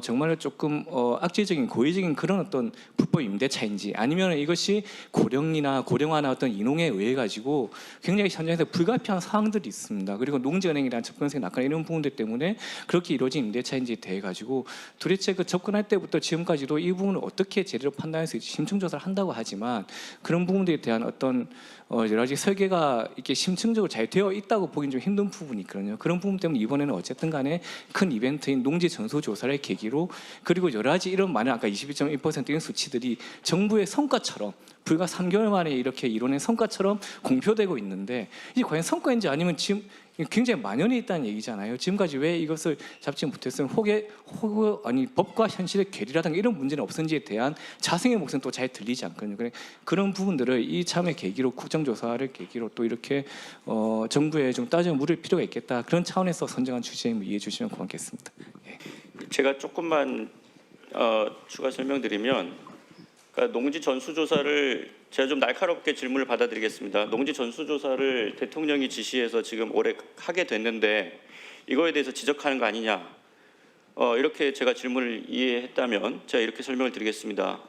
정말 조금 악질적인 고의적인 그런 어떤 불법 임대차인지, 아니면 이것이 고령화나 어떤 인용에 의해 가지고 굉장히 현장에서 불가피한 사항들이 있습니다. 그리고 농지은행이라는 접근성이 낙하는 이런 부분들 때문에 그렇게 이루어진 임대차인지에 대해 가지고 도대체 그 접근할 때부터 지금까지도 이 부분을 어떻게 제대로 판단해서 심층조사를 한다고 하지만 그런 부분들에 대한 어떤 여러 가지 설계가 이렇게 심층적으로 잘 되어 있다고 보기는 좀 힘든 부분이 있거든요. 그런 부분 때문에 이번에는 어쨌든 간에 큰 이벤트인 농지 전수조사를 계기로 그리고 여러 가지 이런 많은 아까 22.1% 이런 수치들이 정부의 성과처럼 불과 3개월 만에 이렇게 이뤄낸 성과처럼 공표되고 있는데 이게 과연 성과인지 아니면 지금 굉장히 만연해 있다는 얘기잖아요. 지금까지 왜 이것을 잡지 못했으면 아니 법과 현실의 괴리라든가 이런 문제는 없은지에 대한 자성의 목소리는 또 잘 들리지 않거든요. 그런 부분들을 이참의 계기로 국정조사를 계기로 또 이렇게 정부에 좀 따져 물을 필요가 있겠다. 그런 차원에서 선정한 주제임을 이해해 주시면 고맙겠습니다. 예. 제가 조금만 추가 설명드리면, 그러니까 농지 전수조사를 제가 좀 날카롭게 질문을 받아드리겠습니다. 농지 전수조사를 대통령이 지시해서 지금 올해 하게 됐는데 이거에 대해서 지적하는 거 아니냐? 이렇게 제가 질문을 이해했다면 제가 이렇게 설명을 드리겠습니다.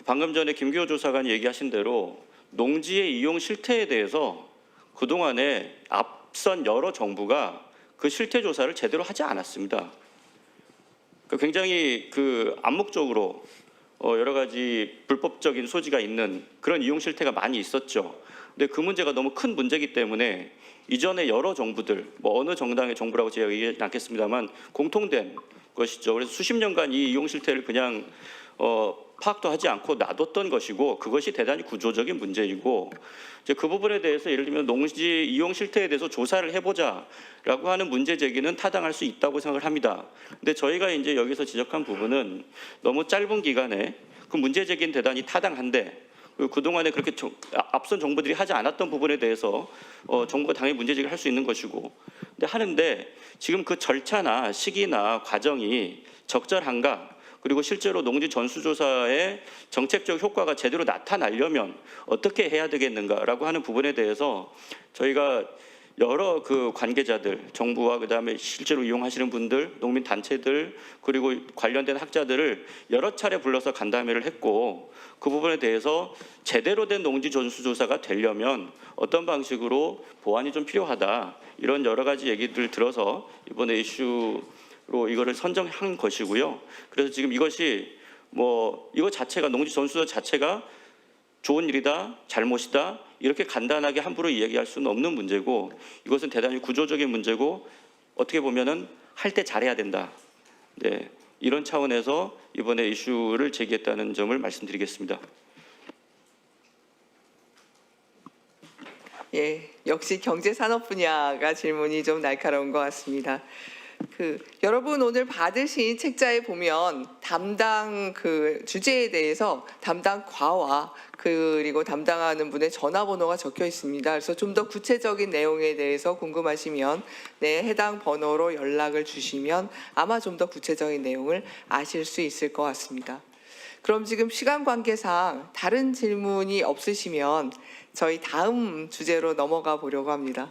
방금 전에 김기호 조사관이 얘기하신 대로 농지의 이용 실태에 대해서 그동안에 앞선 여러 정부가 그 실태 조사를 제대로 하지 않았습니다. 굉장히 암묵적으로 여러 가지 불법적인 소지가 있는 그런 이용 실태가 많이 있었죠. 근데 그 문제가 너무 큰 문제이기 때문에 이전에 여러 정부들, 어느 정당의 정부라고 제가 얘기하지 않겠습니다만 공통된 것이죠. 그래서 수십 년간 이 이용 실태를 그냥 파악도 하지 않고 놔뒀던 것이고 그것이 대단히 구조적인 문제이고 이제 그 부분에 대해서 예를 들면 농지 이용 실태에 대해서 조사를 해보자라고 하는 문제 제기는 타당할 수 있다고 생각을 합니다. 근데 저희가 이제 여기서 지적한 부분은 너무 짧은 기간에 그 문제 제기는 대단히 타당한데 그동안에 그렇게 앞선 정부들이 하지 않았던 부분에 대해서 정부가 당연히 문제 제기를 할 수 있는 것이고 근데 하는데 지금 그 절차나 시기나 과정이 적절한가? 그리고 실제로 농지 전수조사의 정책적 효과가 제대로 나타나려면 어떻게 해야 되겠는가라고 하는 부분에 대해서 저희가 여러 관계자들, 정부와 그다음에 실제로 이용하시는 분들, 농민 단체들 그리고 관련된 학자들을 여러 차례 불러서 간담회를 했고 그 부분에 대해서 제대로 된 농지 전수조사가 되려면 어떤 방식으로 보완이 좀 필요하다 이런 여러 가지 얘기들을 들어서 이번에 이슈로 이거를 선정한 것이고요. 그래서 지금 이것이 이거 자체가 농지 전수조사 자체가 좋은 일이다, 잘못이다 이렇게 간단하게 함부로 이야기할 수는 없는 문제고 이것은 대단히 구조적인 문제고 어떻게 보면은 할 때 잘해야 된다. 네, 이런 차원에서 이번에 이슈를 제기했다는 점을 말씀드리겠습니다. 예, 역시 경제산업 분야가 질문이 좀 날카로운 것 같습니다. 여러분 오늘 받으신 책자에 보면 담당 주제에 대해서 담당 과와 그리고 담당하는 분의 전화번호가 적혀 있습니다. 그래서 좀 더 구체적인 내용에 대해서 궁금하시면 해당 번호로 연락을 주시면 아마 좀 더 구체적인 내용을 아실 수 있을 것 같습니다. 그럼 지금 시간 관계상 다른 질문이 없으시면 저희 다음 주제로 넘어가 보려고 합니다.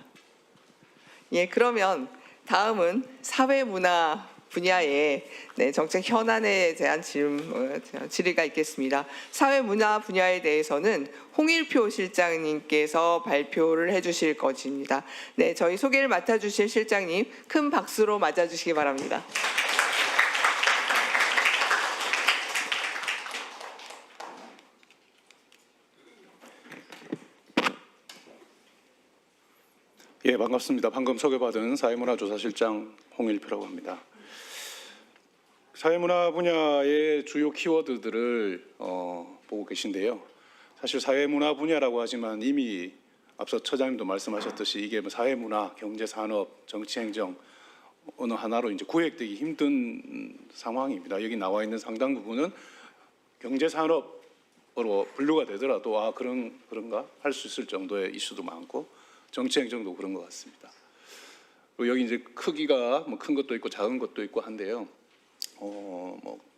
예, 그러면 다음은 사회문화 분야의 정책 현안에 대한 질의가 있겠습니다. 사회문화 분야에 대해서는 홍일표 실장님께서 발표를 해주실 것입니다. 네, 저희 소개를 맡아주실 실장님 큰 박수로 맞아주시기 바랍니다. 예, 반갑습니다. 방금 소개받은 사회문화조사실장 홍일표라고 합니다. 사회문화 분야의 주요 키워드들을 보고 계신데요. 사실 사회문화 분야라고 하지만 이미 앞서 처장님도 말씀하셨듯이 이게 사회문화, 경제산업, 정치행정 어느 하나로 이제 구획되기 힘든 상황입니다. 여기 나와 있는 상당 부분은 경제산업으로 분류가 되더라도 그런가 할 수 있을 정도의 이슈도 많고 정치행정도 그런 것 같습니다. 그리고 여기 이제 크기가 큰 것도 있고 작은 것도 있고 한데요.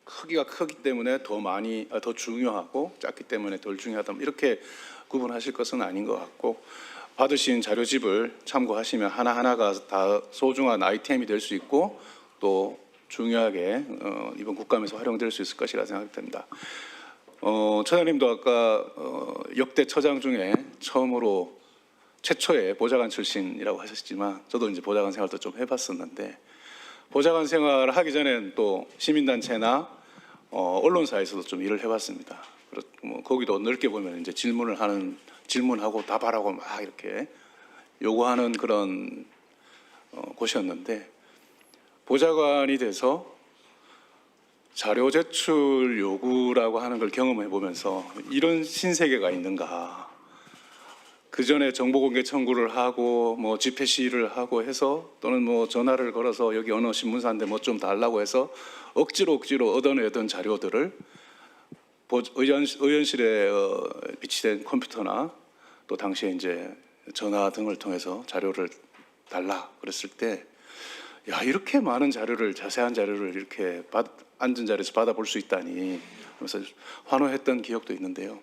크기가 크기 때문에 더 중요하고 작기 때문에 덜 중요하다 이렇게 구분하실 것은 아닌 것 같고 받으신 자료집을 참고하시면 하나하나가 다 소중한 아이템이 될 수 있고 또 중요하게 이번 국감에서 활용될 수 있을 것이라 생각됩니다. 처장님도 아까 역대 처장 중에 최초의 보좌관 출신이라고 하셨지만 저도 이제 보좌관 생활도 좀 해봤었는데 보좌관 생활을 하기 전에는 또 시민단체나 언론사에서도 좀 일을 해봤습니다. 거기도 넓게 보면 이제 질문하고 답하라고 막 이렇게 요구하는 그런 곳이었는데 보좌관이 돼서 자료 제출 요구라고 하는 걸 경험해 보면서 이런 신세계가 있는가. 그 전에 정보 공개 청구를 하고 뭐 집회 시위를 하고 해서 또는 뭐 전화를 걸어서 여기 어느 신문사인데 뭐 좀 달라고 해서 억지로 얻어내던 자료들을 의원실에 비치된 컴퓨터나 또 당시에 이제 전화 등을 통해서 자료를 달라 그랬을 때, 야, 이렇게 많은 자료를, 자세한 자료를 이렇게 앉은 자리에서 받아볼 수 있다니 하면서 환호했던 기억도 있는데요.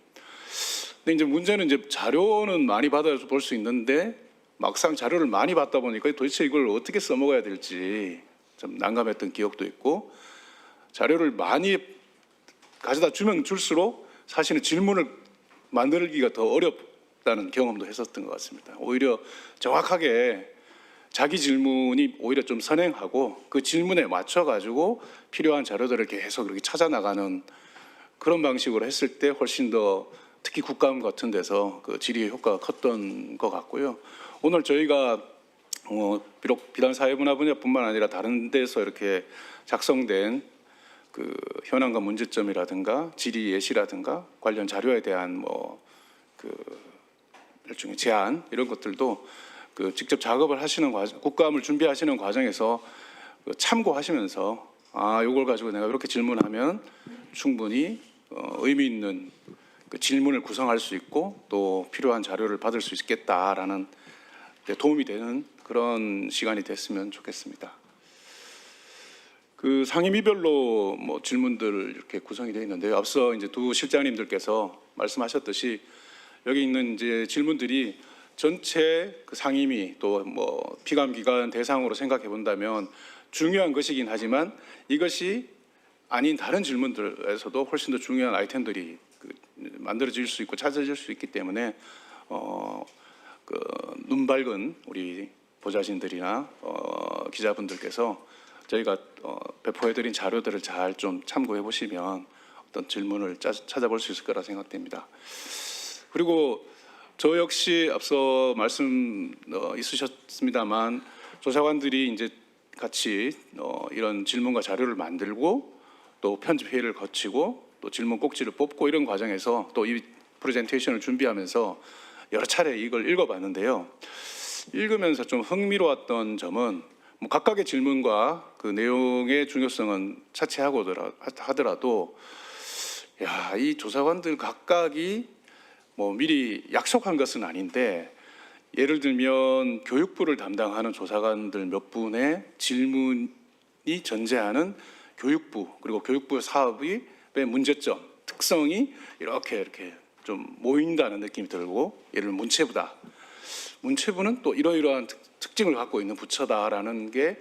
근데 이제 문제는 이제 자료는 많이 받아볼 수 있는데 막상 자료를 많이 받다 보니까 도대체 이걸 어떻게 써먹어야 될지 좀 난감했던 기억도 있고, 자료를 많이 가져다 주면 줄수록 사실은 질문을 만들기가 더 어렵다는 경험도 했었던 것 같습니다. 오히려 정확하게 자기 질문이 오히려 좀 선행하고 그 질문에 맞춰가지고 필요한 자료들을 계속 그렇게 찾아 나가는 그런 방식으로 했을 때 훨씬 더 특히 국감 같은 데서 그 질의 효과가 컸던 것 같고요. 오늘 저희가 비록 비단 사회문화 분야뿐만 아니라 다른 데서 이렇게 작성된 그 현안과 문제점이라든가 질의 예시라든가 관련 자료에 대한 뭐 그 일종의 제안 이런 것들도 그 직접 작업을 하시는 과정, 국감을 준비하시는 과정에서 그 참고하시면서 이걸 가지고 내가 이렇게 질문하면 충분히 의미 있는 그 질문을 구성할 수 있고 또 필요한 자료를 받을 수 있겠다라는 데 도움이 되는 그런 시간이 됐으면 좋겠습니다. 그 상임위별로 뭐 질문들 이렇게 구성이 되어 있는데요. 앞서 이제 두 실장님들께서 말씀하셨듯이 여기 있는 이제 질문들이 전체 그 상임위 또 뭐 피감기관 대상으로 생각해 본다면 중요한 것이긴 하지만 이것이 아닌 다른 질문들에서도 훨씬 더 중요한 아이템들이 만들어질 수 있고 찾아질 수 있기 때문에 그 눈 밝은 우리 보좌진들이나 기자분들께서 저희가 배포해드린 자료들을 잘 좀 참고해 보시면 어떤 질문을 찾아볼 수 있을 거라 생각됩니다. 그리고 저 역시 앞서 말씀 있으셨습니다만 조사관들이 이제 같이 이런 질문과 자료를 만들고 또 편집 회의를 거치고 또 질문 꼭지를 뽑고 이런 과정에서 또 이 프레젠테이션을 준비하면서 여러 차례 이걸 읽어봤는데요. 읽으면서 좀 흥미로웠던 점은 뭐 각각의 질문과 그 내용의 중요성은 차치하고 하더라도 야, 이 조사관들 각각이 뭐 미리 약속한 것은 아닌데 예를 들면 교육부를 담당하는 조사관들 몇 분의 질문이 전제하는 교육부 그리고 교육부 사업의 문제점, 특성이 이렇게 좀 모인다는 느낌이 들고 예를 들면 문체부는 또 이러이러한 특징을 갖고 있는 부처다라는 게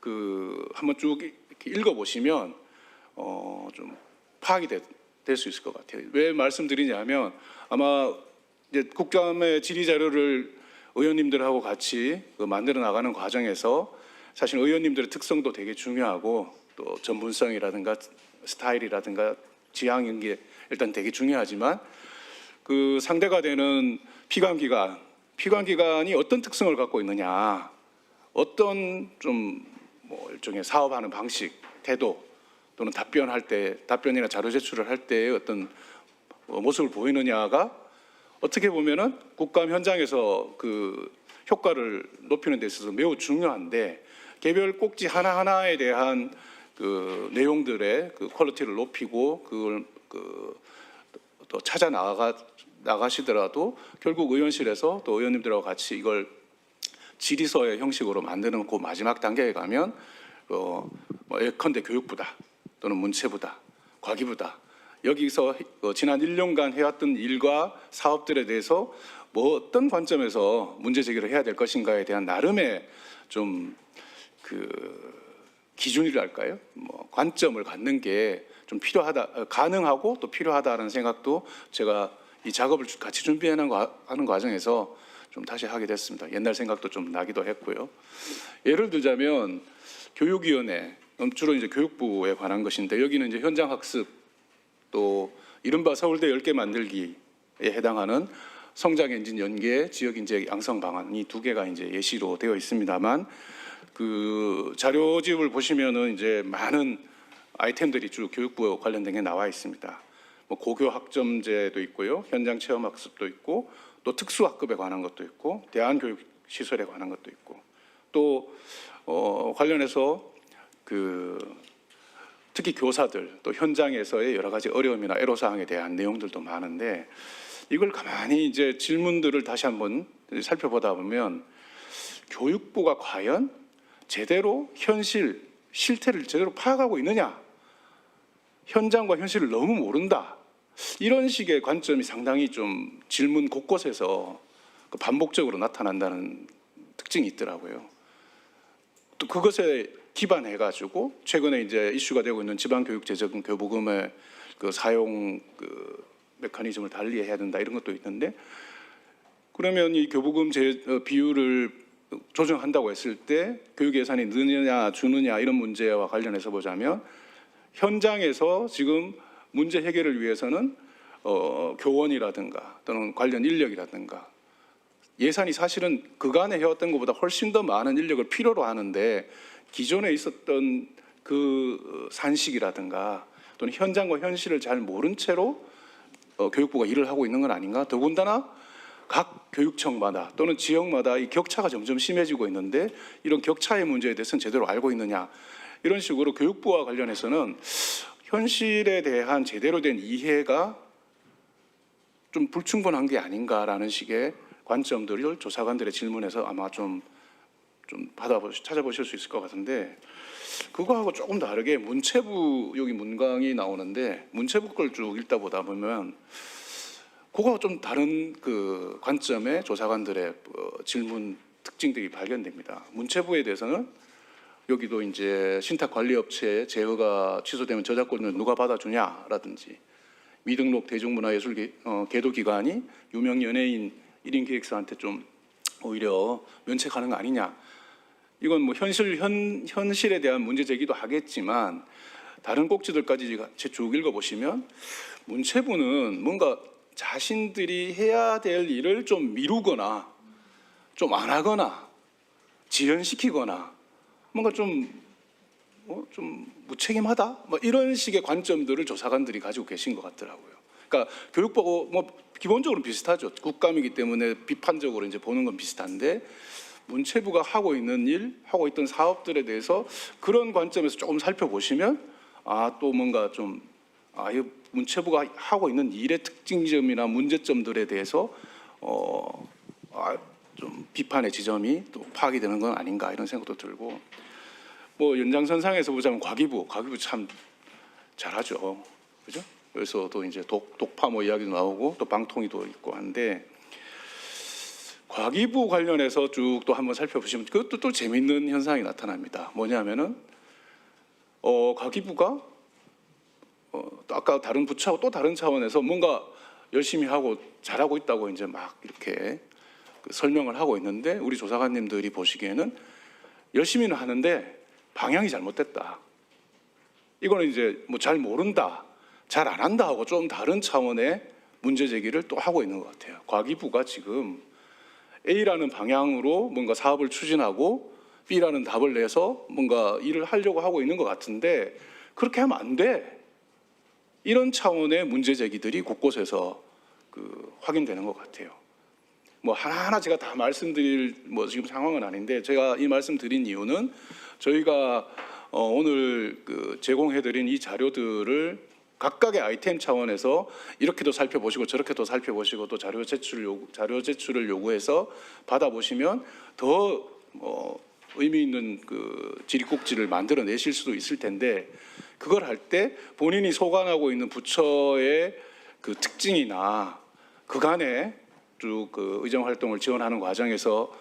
그 한번 쭉 읽어보시면 좀 파악이 될 수 있을 것 같아요. 왜 말씀드리냐면 아마 이제 국감의 질의 자료를 의원님들하고 같이 만들어 나가는 과정에서 사실 의원님들의 특성도 되게 중요하고 또 전문성이라든가 스타일이라든가 지향인 게 일단 되게 중요하지만 그 상대가 되는 피감기관이 어떤 특성을 갖고 있느냐, 어떤 좀 뭐 일종의 사업하는 방식, 태도 또는 답변이나 자료 제출을 할 때 어떤 모습을 보이느냐가 어떻게 보면은 국감 현장에서 그 효과를 높이는 데 있어서 매우 중요한데 개별 꼭지 하나하나에 대한 그 내용들의 그 퀄리티를 높이고 그걸 또 찾아 나가시더라도 결국 의원실에서 또 의원님들하고 같이 이걸 질의서의 형식으로 만드는 그 마지막 단계에 가면 뭐 예컨대 교육부다 또는 문체부다 과기부다 여기서 지난 1년간 해왔던 일과 사업들에 대해서 뭐 어떤 관점에서 문제 제기를 해야 될 것인가에 대한 나름의 좀 그 기준이랄까요? 뭐 관점을 갖는 게 좀 필요하다, 가능하고 또 필요하다는 생각도 제가 이 작업을 같이 준비하는 과정에서 좀 다시 하게 됐습니다. 옛날 생각도 좀 나기도 했고요. 예를 들자면 교육위원회, 주로 이제 교육부에 관한 것인데 여기는 이제 현장 학습 또 이른바 서울대 10개 만들기에 해당하는 성장 엔진 연계, 지역 인재 양성 방안 이 두 개가 이제 예시로 되어 있습니다만 그 자료집을 보시면은 이제 많은 아이템들이 쭉 교육부 관련된 게 나와 있습니다. 뭐 고교 학점제도 있고요, 현장 체험 학습도 있고, 또 특수학급에 관한 것도 있고, 대안교육 시설에 관한 것도 있고, 또 관련해서 특히 교사들 또 현장에서의 여러 가지 어려움이나 애로사항에 대한 내용들도 많은데, 이걸 가만히 이제 질문들을 다시 한번 살펴보다 보면 교육부가 과연 제대로 실태를 제대로 파악하고 있느냐, 현장과 현실을 너무 모른다, 이런 식의 관점이 상당히 좀 질문 곳곳에서 반복적으로 나타난다는 특징이 있더라고요. 또 그것에 기반해 가지고 최근에 이제 이슈가 되고 있는 지방교육재정 교부금의 사용 메커니즘을 달리해야 된다, 이런 것도 있는데, 그러면 이 교부금 비율을 조정한다고 했을 때 교육 예산이 느느냐 주느냐 이런 문제와 관련해서 보자면, 현장에서 지금 문제 해결을 위해서는 교원이라든가 또는 관련 인력이라든가 예산이 사실은 그간에 해왔던 것보다 훨씬 더 많은 인력을 필요로 하는데, 기존에 있었던 그 산식이라든가 또는 현장과 현실을 잘 모른 채로 교육부가 일을 하고 있는 건 아닌가. 더군다나 각 교육청마다 또는 지역마다 이 격차가 점점 심해지고 있는데, 이런 격차의 문제에 대해서는 제대로 알고 있느냐, 이런 식으로 교육부와 관련해서는 현실에 대한 제대로 된 이해가 좀 불충분한 게 아닌가라는 식의 관점들을 조사관들의 질문에서 아마 좀 찾아보실 수 있을 것 같은데, 그거하고 조금 다르게 문체부, 여기 문광이 나오는데 문체부 걸 쭉 읽다 보다 보면 그거하고 좀 다른 그 관점의 조사관들의 질문 특징들이 발견됩니다. 문체부에 대해서는 여기도 이제 신탁관리업체 제어가 취소되면 저작권을 누가 받아주냐라든지, 미등록 대중문화예술 계도기관이 유명 연예인 1인 기획사한테 좀 오히려 면책하는 거 아니냐. 이건 뭐 현실에 대한 문제 제기도 하겠지만, 다른 꼭지들까지 쭉 읽어보시면 문체부는 뭔가 자신들이 해야 될 일을 좀 미루거나 좀 안 하거나 지연시키거나 뭔가 좀 무책임하다, 뭐 이런 식의 관점들을 조사관들이 가지고 계신 것 같더라고요. 그러니까 교육부하고 뭐 기본적으로 비슷하죠. 국감이기 때문에 비판적으로 이제 보는 건 비슷한데, 문체부가 하고 있는 일, 하고 있던 사업들에 대해서 그런 관점에서 조금 살펴보시면 또 뭔가 좀 이 문체부가 하고 있는 일의 특징점이나 문제점들에 대해서 좀 비판의 지점이 또 파악이 되는 건 아닌가, 이런 생각도 들고, 뭐 연장선상에서 보자면 과기부 참 잘하죠, 그죠? 그래서 또 이제 독파 뭐 이야기도 나오고 또 방통위도 있고 한데, 과기부 관련해서 쭉 또 한번 살펴보시면 그것도 또 재밌는 현상이 나타납니다. 뭐냐면은 과기부가 아까 다른 부처하고 또 다른 차원에서 뭔가 열심히 하고 잘하고 있다고 이제 막 이렇게 설명을 하고 있는데, 우리 조사관님들이 보시기에는 열심히는 하는데 방향이 잘못됐다. 이거는 이제 뭐 잘 모른다, 잘 안 한다 하고 좀 다른 차원의 문제 제기를 또 하고 있는 것 같아요. 과기부가 지금 A라는 방향으로 뭔가 사업을 추진하고 B라는 답을 내서 뭔가 일을 하려고 하고 있는 것 같은데, 그렇게 하면 안 돼. 이런 차원의 문제 제기들이 곳곳에서 확인되는 것 같아요. 뭐 하나하나 제가 다 말씀드릴 지금 상황은 아닌데, 제가 이 말씀드린 이유는 저희가 오늘 제공해드린 이 자료들을 각각의 아이템 차원에서 이렇게도 살펴보시고 저렇게도 살펴보시고 또 자료 제출을 요구해서 받아보시면 더 의미 있는 지리꼭지를 만들어내실 수도 있을 텐데, 그걸 할 때 본인이 소관하고 있는 부처의 특징이나 그간에 쭉 의정 활동을 지원하는 과정에서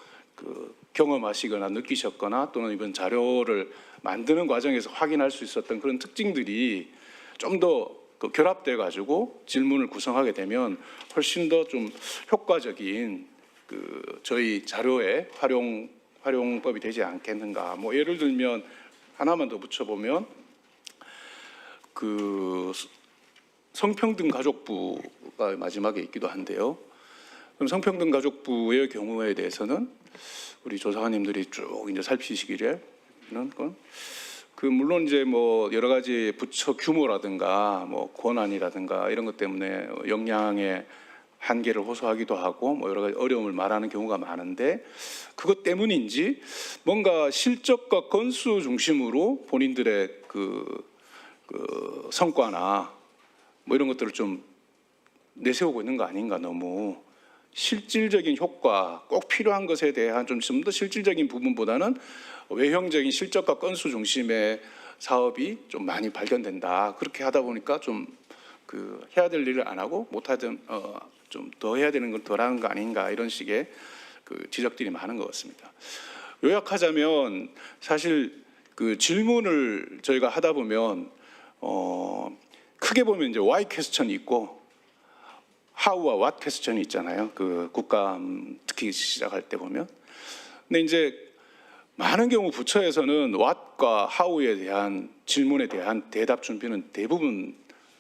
경험하시거나 느끼셨거나 또는 이번 자료를 만드는 과정에서 확인할 수 있었던 그런 특징들이 좀 더 결합돼 가지고 질문을 구성하게 되면 훨씬 더 좀 효과적인 저희 자료의 활용법이 되지 않겠는가. 뭐 예를 들면 하나만 더 붙여보면 성평등 가족부가 마지막에 있기도 한데요. 그럼 성평등 가족부의 경우에 대해서는 우리 조사관님들이 쭉 이제 살피시기를 건 물론 이제 뭐 여러 가지 부처 규모라든가 뭐 권한이라든가 이런 것 때문에 역량의 한계를 호소하기도 하고 뭐 여러 가지 어려움을 말하는 경우가 많은데, 그것 때문인지 뭔가 실적과 건수 중심으로 본인들의 그 성과나 뭐 이런 것들을 좀 내세우고 있는 거 아닌가. 너무 실질적인 효과, 꼭 필요한 것에 대한 좀 더 실질적인 부분보다는 외형적인 실적과 건수 중심의 사업이 좀 많이 발견된다. 그렇게 하다 보니까 좀 해야 될 일을 안 하고 못 하든 좀 더 해야 되는 걸 덜 하는 거 아닌가, 이런 식의 지적들이 많은 것 같습니다. 요약하자면 사실 질문을 저희가 하다 보면 크게 보면 이제 why 퀘스천이 있고 how와 what 퀘스천이 있잖아요. 국감 특히 시작할 때 보면. 근데 이제 많은 경우 부처에서는 what과 how에 대한 질문에 대한 대답 준비는 대부분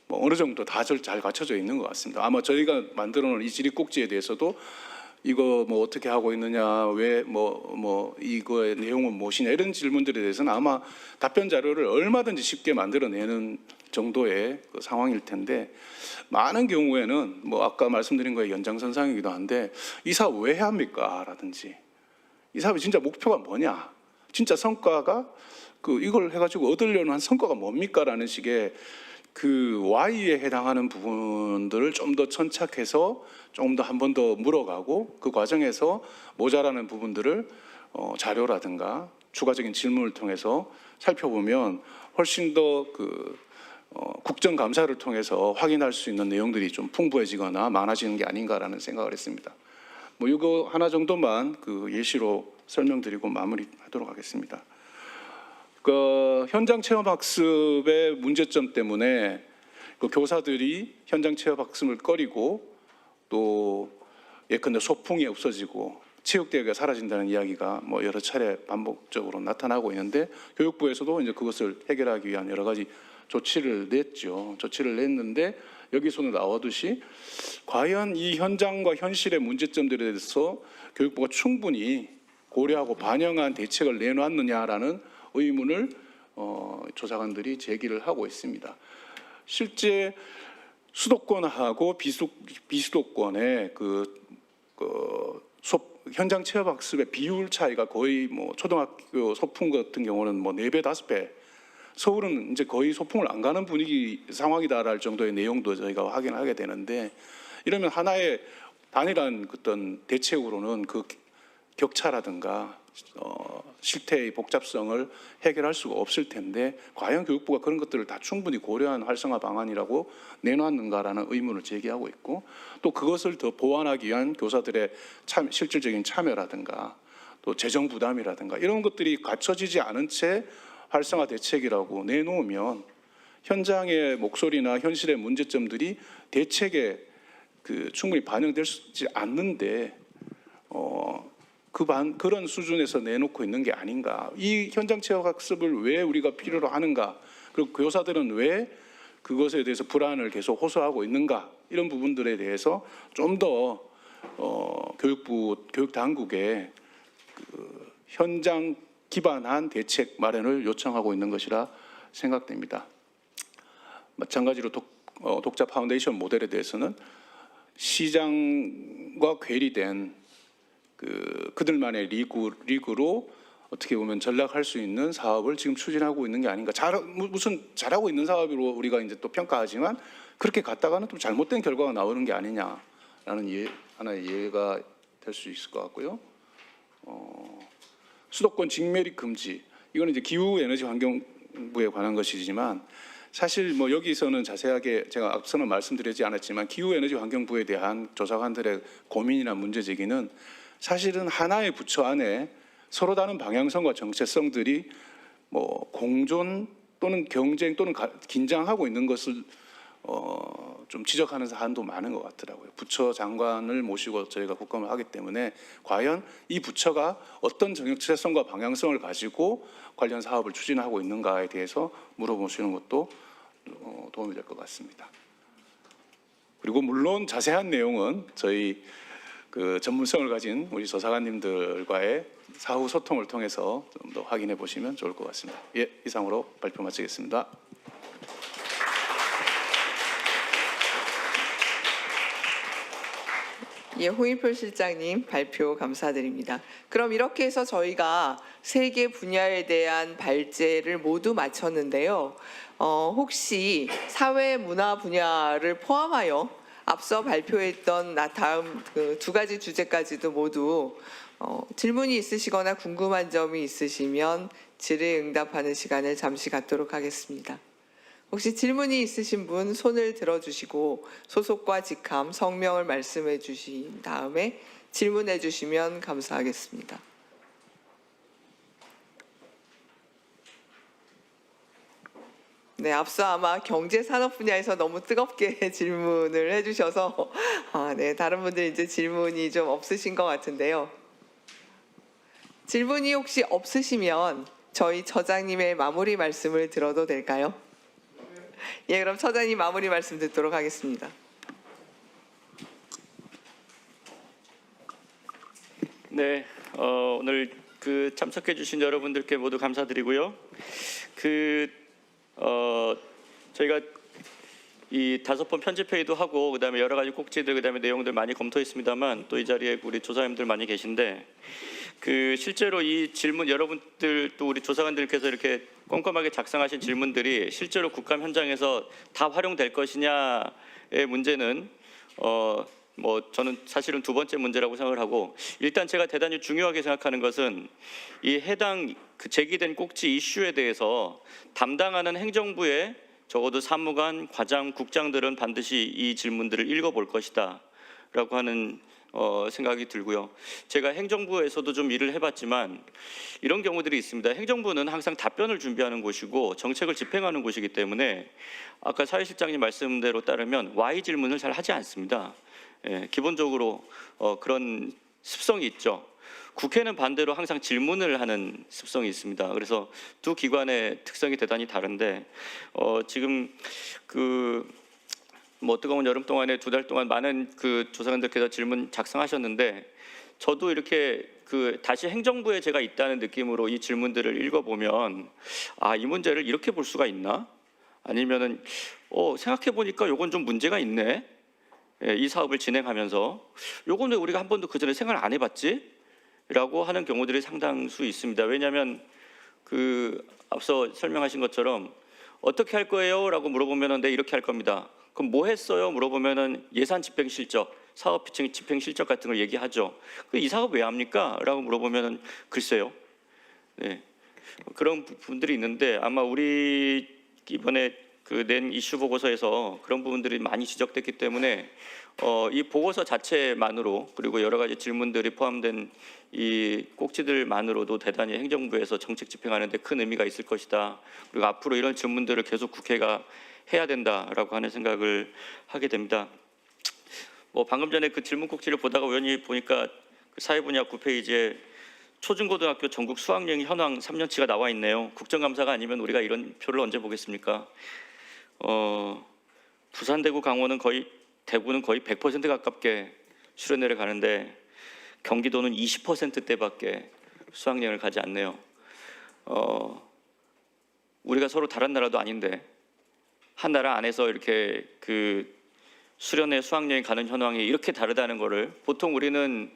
뭐 어느 정도 다 잘 갖춰져 있는 것 같습니다. 아마 저희가 만들어 놓은 이 질의꼭지에 대해서도 이거 뭐 어떻게 하고 있느냐, 왜 뭐 이거의 내용은 무엇이냐, 이런 질문들에 대해서는 아마 답변 자료를 얼마든지 쉽게 만들어내는 정도의 상황일 텐데, 많은 경우에는 뭐 아까 말씀드린 거의 연장선상이기도 한데 이 사업 왜 해야 합니까? 라든지 이 사업의 진짜 목표가 뭐냐, 진짜 성과가 이걸 해가지고 얻으려는 한 성과가 뭡니까? 라는 식의 why에 해당하는 부분들을 좀 더 천착해서 조금 더 한 번 더 물어가고, 그 과정에서 모자라는 부분들을 자료라든가 추가적인 질문을 통해서 살펴보면 훨씬 더 국정감사를 통해서 확인할 수 있는 내용들이 좀 풍부해지거나 많아지는 게 아닌가라는 생각을 했습니다. 뭐 이거 하나 정도만 예시로 설명드리고 마무리하도록 하겠습니다. 현장 체험 학습의 문제점 때문에 교사들이 현장 체험 학습을 꺼리고 또 예컨대 소풍이 없어지고 체육대회가 사라진다는 이야기가 뭐 여러 차례 반복적으로 나타나고 있는데, 교육부에서도 이제 그것을 해결하기 위한 여러 가지 조치를 냈죠. 조치를 냈는데 여기서는 나오듯이 과연 이 현장과 현실의 문제점들에 대해서 교육부가 충분히 고려하고 반영한 대책을 내놨느냐라는 의문을 조사관들이 제기를 하고 있습니다. 실제 수도권하고 비수도권의 현장 체험 학습의 비율 차이가 거의 뭐 초등학교 소풍 같은 경우는 뭐 4배, 5배. 서울은 이제 거의 소풍을 안 가는 분위기 상황이다랄 정도의 내용도 저희가 확인하게 되는데, 이러면 하나의 단일한 어떤 대책으로는 격차라든가 실태의 복잡성을 해결할 수가 없을 텐데, 과연 교육부가 그런 것들을 다 충분히 고려한 활성화 방안이라고 내놨는가라는 의문을 제기하고 있고, 또 그것을 더 보완하기 위한 교사들의 실질적인 참여라든가 또 재정 부담이라든가 이런 것들이 갖춰지지 않은 채 활성화 대책이라고 내놓으면 현장의 목소리나 현실의 문제점들이 대책에 충분히 반영되지 않는데 그런 수준에서 내놓고 있는 게 아닌가. 이 현장 체험 학습을 왜 우리가 필요로 하는가, 그리고 교사들은 왜 그것에 대해서 불안을 계속 호소하고 있는가, 이런 부분들에 대해서 좀 더 교육 당국에 현장 기반한 대책 마련을 요청하고 있는 것이라 생각됩니다. 마찬가지로 독자 파운데이션 모델에 대해서는 시장과 괴리된 그들만의 리그로 어떻게 보면 전락할 수 있는 사업을 지금 추진하고 있는 게 아닌가. 무슨 잘하고 있는 사업으로 우리가 이제 또 평가하지만 그렇게 갔다가는 또 잘못된 결과가 나오는 게 아니냐라는 하나의 예가 될 수 있을 것 같고요. 수도권 직매립 금지, 이거는 이제 기후 에너지 환경부에 관한 것이지만, 사실 뭐 여기서는 자세하게 제가 앞서는 말씀드리지 않았지만 기후 에너지 환경부에 대한 조사관들의 고민이나 문제 제기는 사실은 하나의 부처 안에 서로 다른 방향성과 정체성들이 뭐 공존 또는 경쟁 또는 긴장하고 있는 것을 좀 지적하는 사안도 많은 것 같더라고요. 부처 장관을 모시고 저희가 국감을 하기 때문에 과연 이 부처가 어떤 정체성과 방향성을 가지고 관련 사업을 추진하고 있는가에 대해서 물어보시는 것도 도움이 될 것 같습니다. 그리고 물론 자세한 내용은 저희 그 전문성을 가진 우리 조사관님들과의 사후 소통을 통해서 좀 더 확인해 보시면 좋을 것 같습니다. 예, 이상으로 발표 마치겠습니다. 예, 홍익표 실장님 발표 감사드립니다. 그럼 이렇게 해서 저희가 세 개 분야에 대한 발제를 모두 마쳤는데요. 혹시 사회 문화 분야를 포함하여 앞서 발표했던 다음 그 두 가지 주제까지도 모두 질문이 있으시거나 궁금한 점이 있으시면 질의응답하는 시간을 잠시 갖도록 하겠습니다. 혹시 질문이 있으신 분 손을 들어주시고 소속과 직함, 성명을 말씀해 주신 다음에 질문해 주시면 감사하겠습니다. 네, 앞서 아마 경제 산업 분야에서 너무 뜨겁게 질문을 해주셔서 네, 다른 분들 이제 질문이 좀 없으신 것 같은데요. 질문이 혹시 없으시면 저희 처장님의 마무리 말씀을 들어도 될까요? 예, 그럼 처장님 마무리 말씀 듣도록 하겠습니다. 네, 오늘 그 참석해 주신 여러분들께 모두 감사드리고요. 저희가 이 5번 편집 회의도 하고 그다음에 여러 가지 꼭지들 그다음에 내용들 많이 검토했습니다만 또 이 자리에 우리 조사님들 많이 계신데 실제로 이 질문 여러분들 또 우리 조사관들께서 이렇게 꼼꼼하게 작성하신 질문들이 실제로 국감 현장에서 다 활용될 것이냐의 문제는 저는 사실은 두 번째 문제라고 생각을 하고 일단 제가 대단히 중요하게 생각하는 것은 이 해당 제기된 꼭지 이슈에 대해서 담당하는 행정부의 적어도 사무관, 과장, 국장들은 반드시 이 질문들을 읽어볼 것이다 라고 하는 생각이 들고요. 제가 행정부에서도 좀 일을 해봤지만 이런 경우들이 있습니다. 행정부는 항상 답변을 준비하는 곳이고 정책을 집행하는 곳이기 때문에 아까 사회실장님 말씀대로 따르면 Y 질문을 잘 하지 않습니다. 예, 기본적으로 그런 습성이 있죠. 국회는 반대로 항상 질문을 하는 습성이 있습니다. 그래서 두 기관의 특성이 대단히 다른데 지금 뜨거운 여름 동안에 2달 동안 많은 그 조사관들께서 질문 작성하셨는데 저도 이렇게 다시 행정부에 제가 있다는 느낌으로 이 질문들을 읽어보면 이 문제를 이렇게 볼 수가 있나? 아니면은 생각해 보니까 요건 좀 문제가 있네. 예, 이 사업을 진행하면서 요건 왜 우리가 한 번도 그 전에 생각을 안 해봤지? 라고 하는 경우들이 상당수 있습니다. 왜냐하면 앞서 설명하신 것처럼 어떻게 할 거예요? 라고 물어보면은 네, 이렇게 할 겁니다. 그럼 뭐 했어요? 물어보면은 예산 집행 실적, 사업 집행 실적 같은 걸 얘기하죠. 이 사업 왜 합니까? 라고 물어보면은 글쎄요. 네, 그런 부분들이 있는데 아마 우리 이번에 낸 이슈 보고서에서 그런 부분들이 많이 지적됐기 때문에 이 보고서 자체만으로 그리고 여러 가지 질문들이 포함된 이 꼭지들만으로도 대단히 행정부에서 정책 집행하는 데 큰 의미가 있을 것이다. 그리고 앞으로 이런 질문들을 계속 국회가 해야 된다라고 하는 생각을 하게 됩니다. 방금 전에 그 질문 꼭지를 보다가 우연히 보니까 사회분야 9페이지에 초중고등학교 전국 수학여행 현황 3년치가 나와 있네요. 국정감사가 아니면 우리가 이런 표를 언제 보겠습니까? 부산, 대구, 강원은 대구는 거의 100% 가깝게 수련회를 가는데 경기도는 20%대밖에 수학여행을 가지 않네요. 우리가 서로 다른 나라도 아닌데 한 나라 안에서 이렇게 수련회 수학여행 가는 현황이 이렇게 다르다는 것을 보통 우리는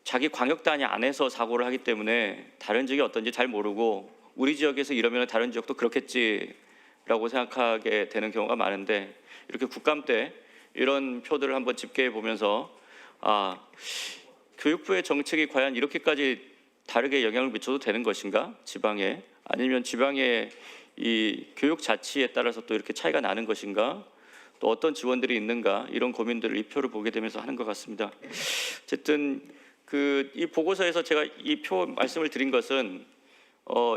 자기 광역단위 안에서 사고를 하기 때문에 다른 지역이 어떤지 잘 모르고 우리 지역에서 이러면 다른 지역도 그렇겠지라고 생각하게 되는 경우가 많은데 이렇게 국감 때 이런 표들을 한번 집계해 보면서 교육부의 정책이 과연 이렇게까지 다르게 영향을 미쳐도 되는 것인가? 지방에 아니면 지방의 이 교육 자치에 따라서 또 이렇게 차이가 나는 것인가? 또 어떤 지원들이 있는가? 이런 고민들을 이 표를 보게 되면서 하는 것 같습니다. 어쨌든 이 보고서에서 제가 이 표 말씀을 드린 것은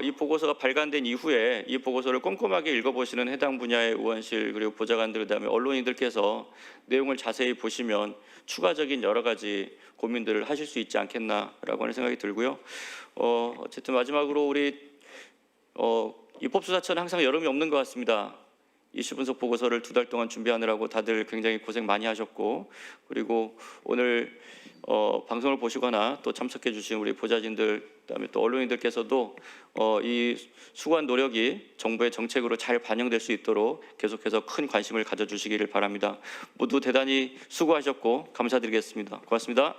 이 보고서가 발간된 이후에 이 보고서를 꼼꼼하게 읽어보시는 해당 분야의 의원실 그리고 보좌관들 그다음에 언론인들께서 내용을 자세히 보시면 추가적인 여러 가지 고민들을 하실 수 있지 않겠나라고 하는 생각이 들고요. 어쨌든 마지막으로 우리 입법수사처는 항상 여름이 없는 것 같습니다. 이슈 분석 보고서를 2달 동안 준비하느라고 다들 굉장히 고생 많이 하셨고, 그리고 오늘 방송을 보시거나 또 참석해 주신 우리 보좌진들, 그다음에 또 언론인들께서도 이 수고한 노력이 정부의 정책으로 잘 반영될 수 있도록 계속해서 큰 관심을 가져주시기를 바랍니다. 모두 대단히 수고하셨고 감사드리겠습니다. 고맙습니다.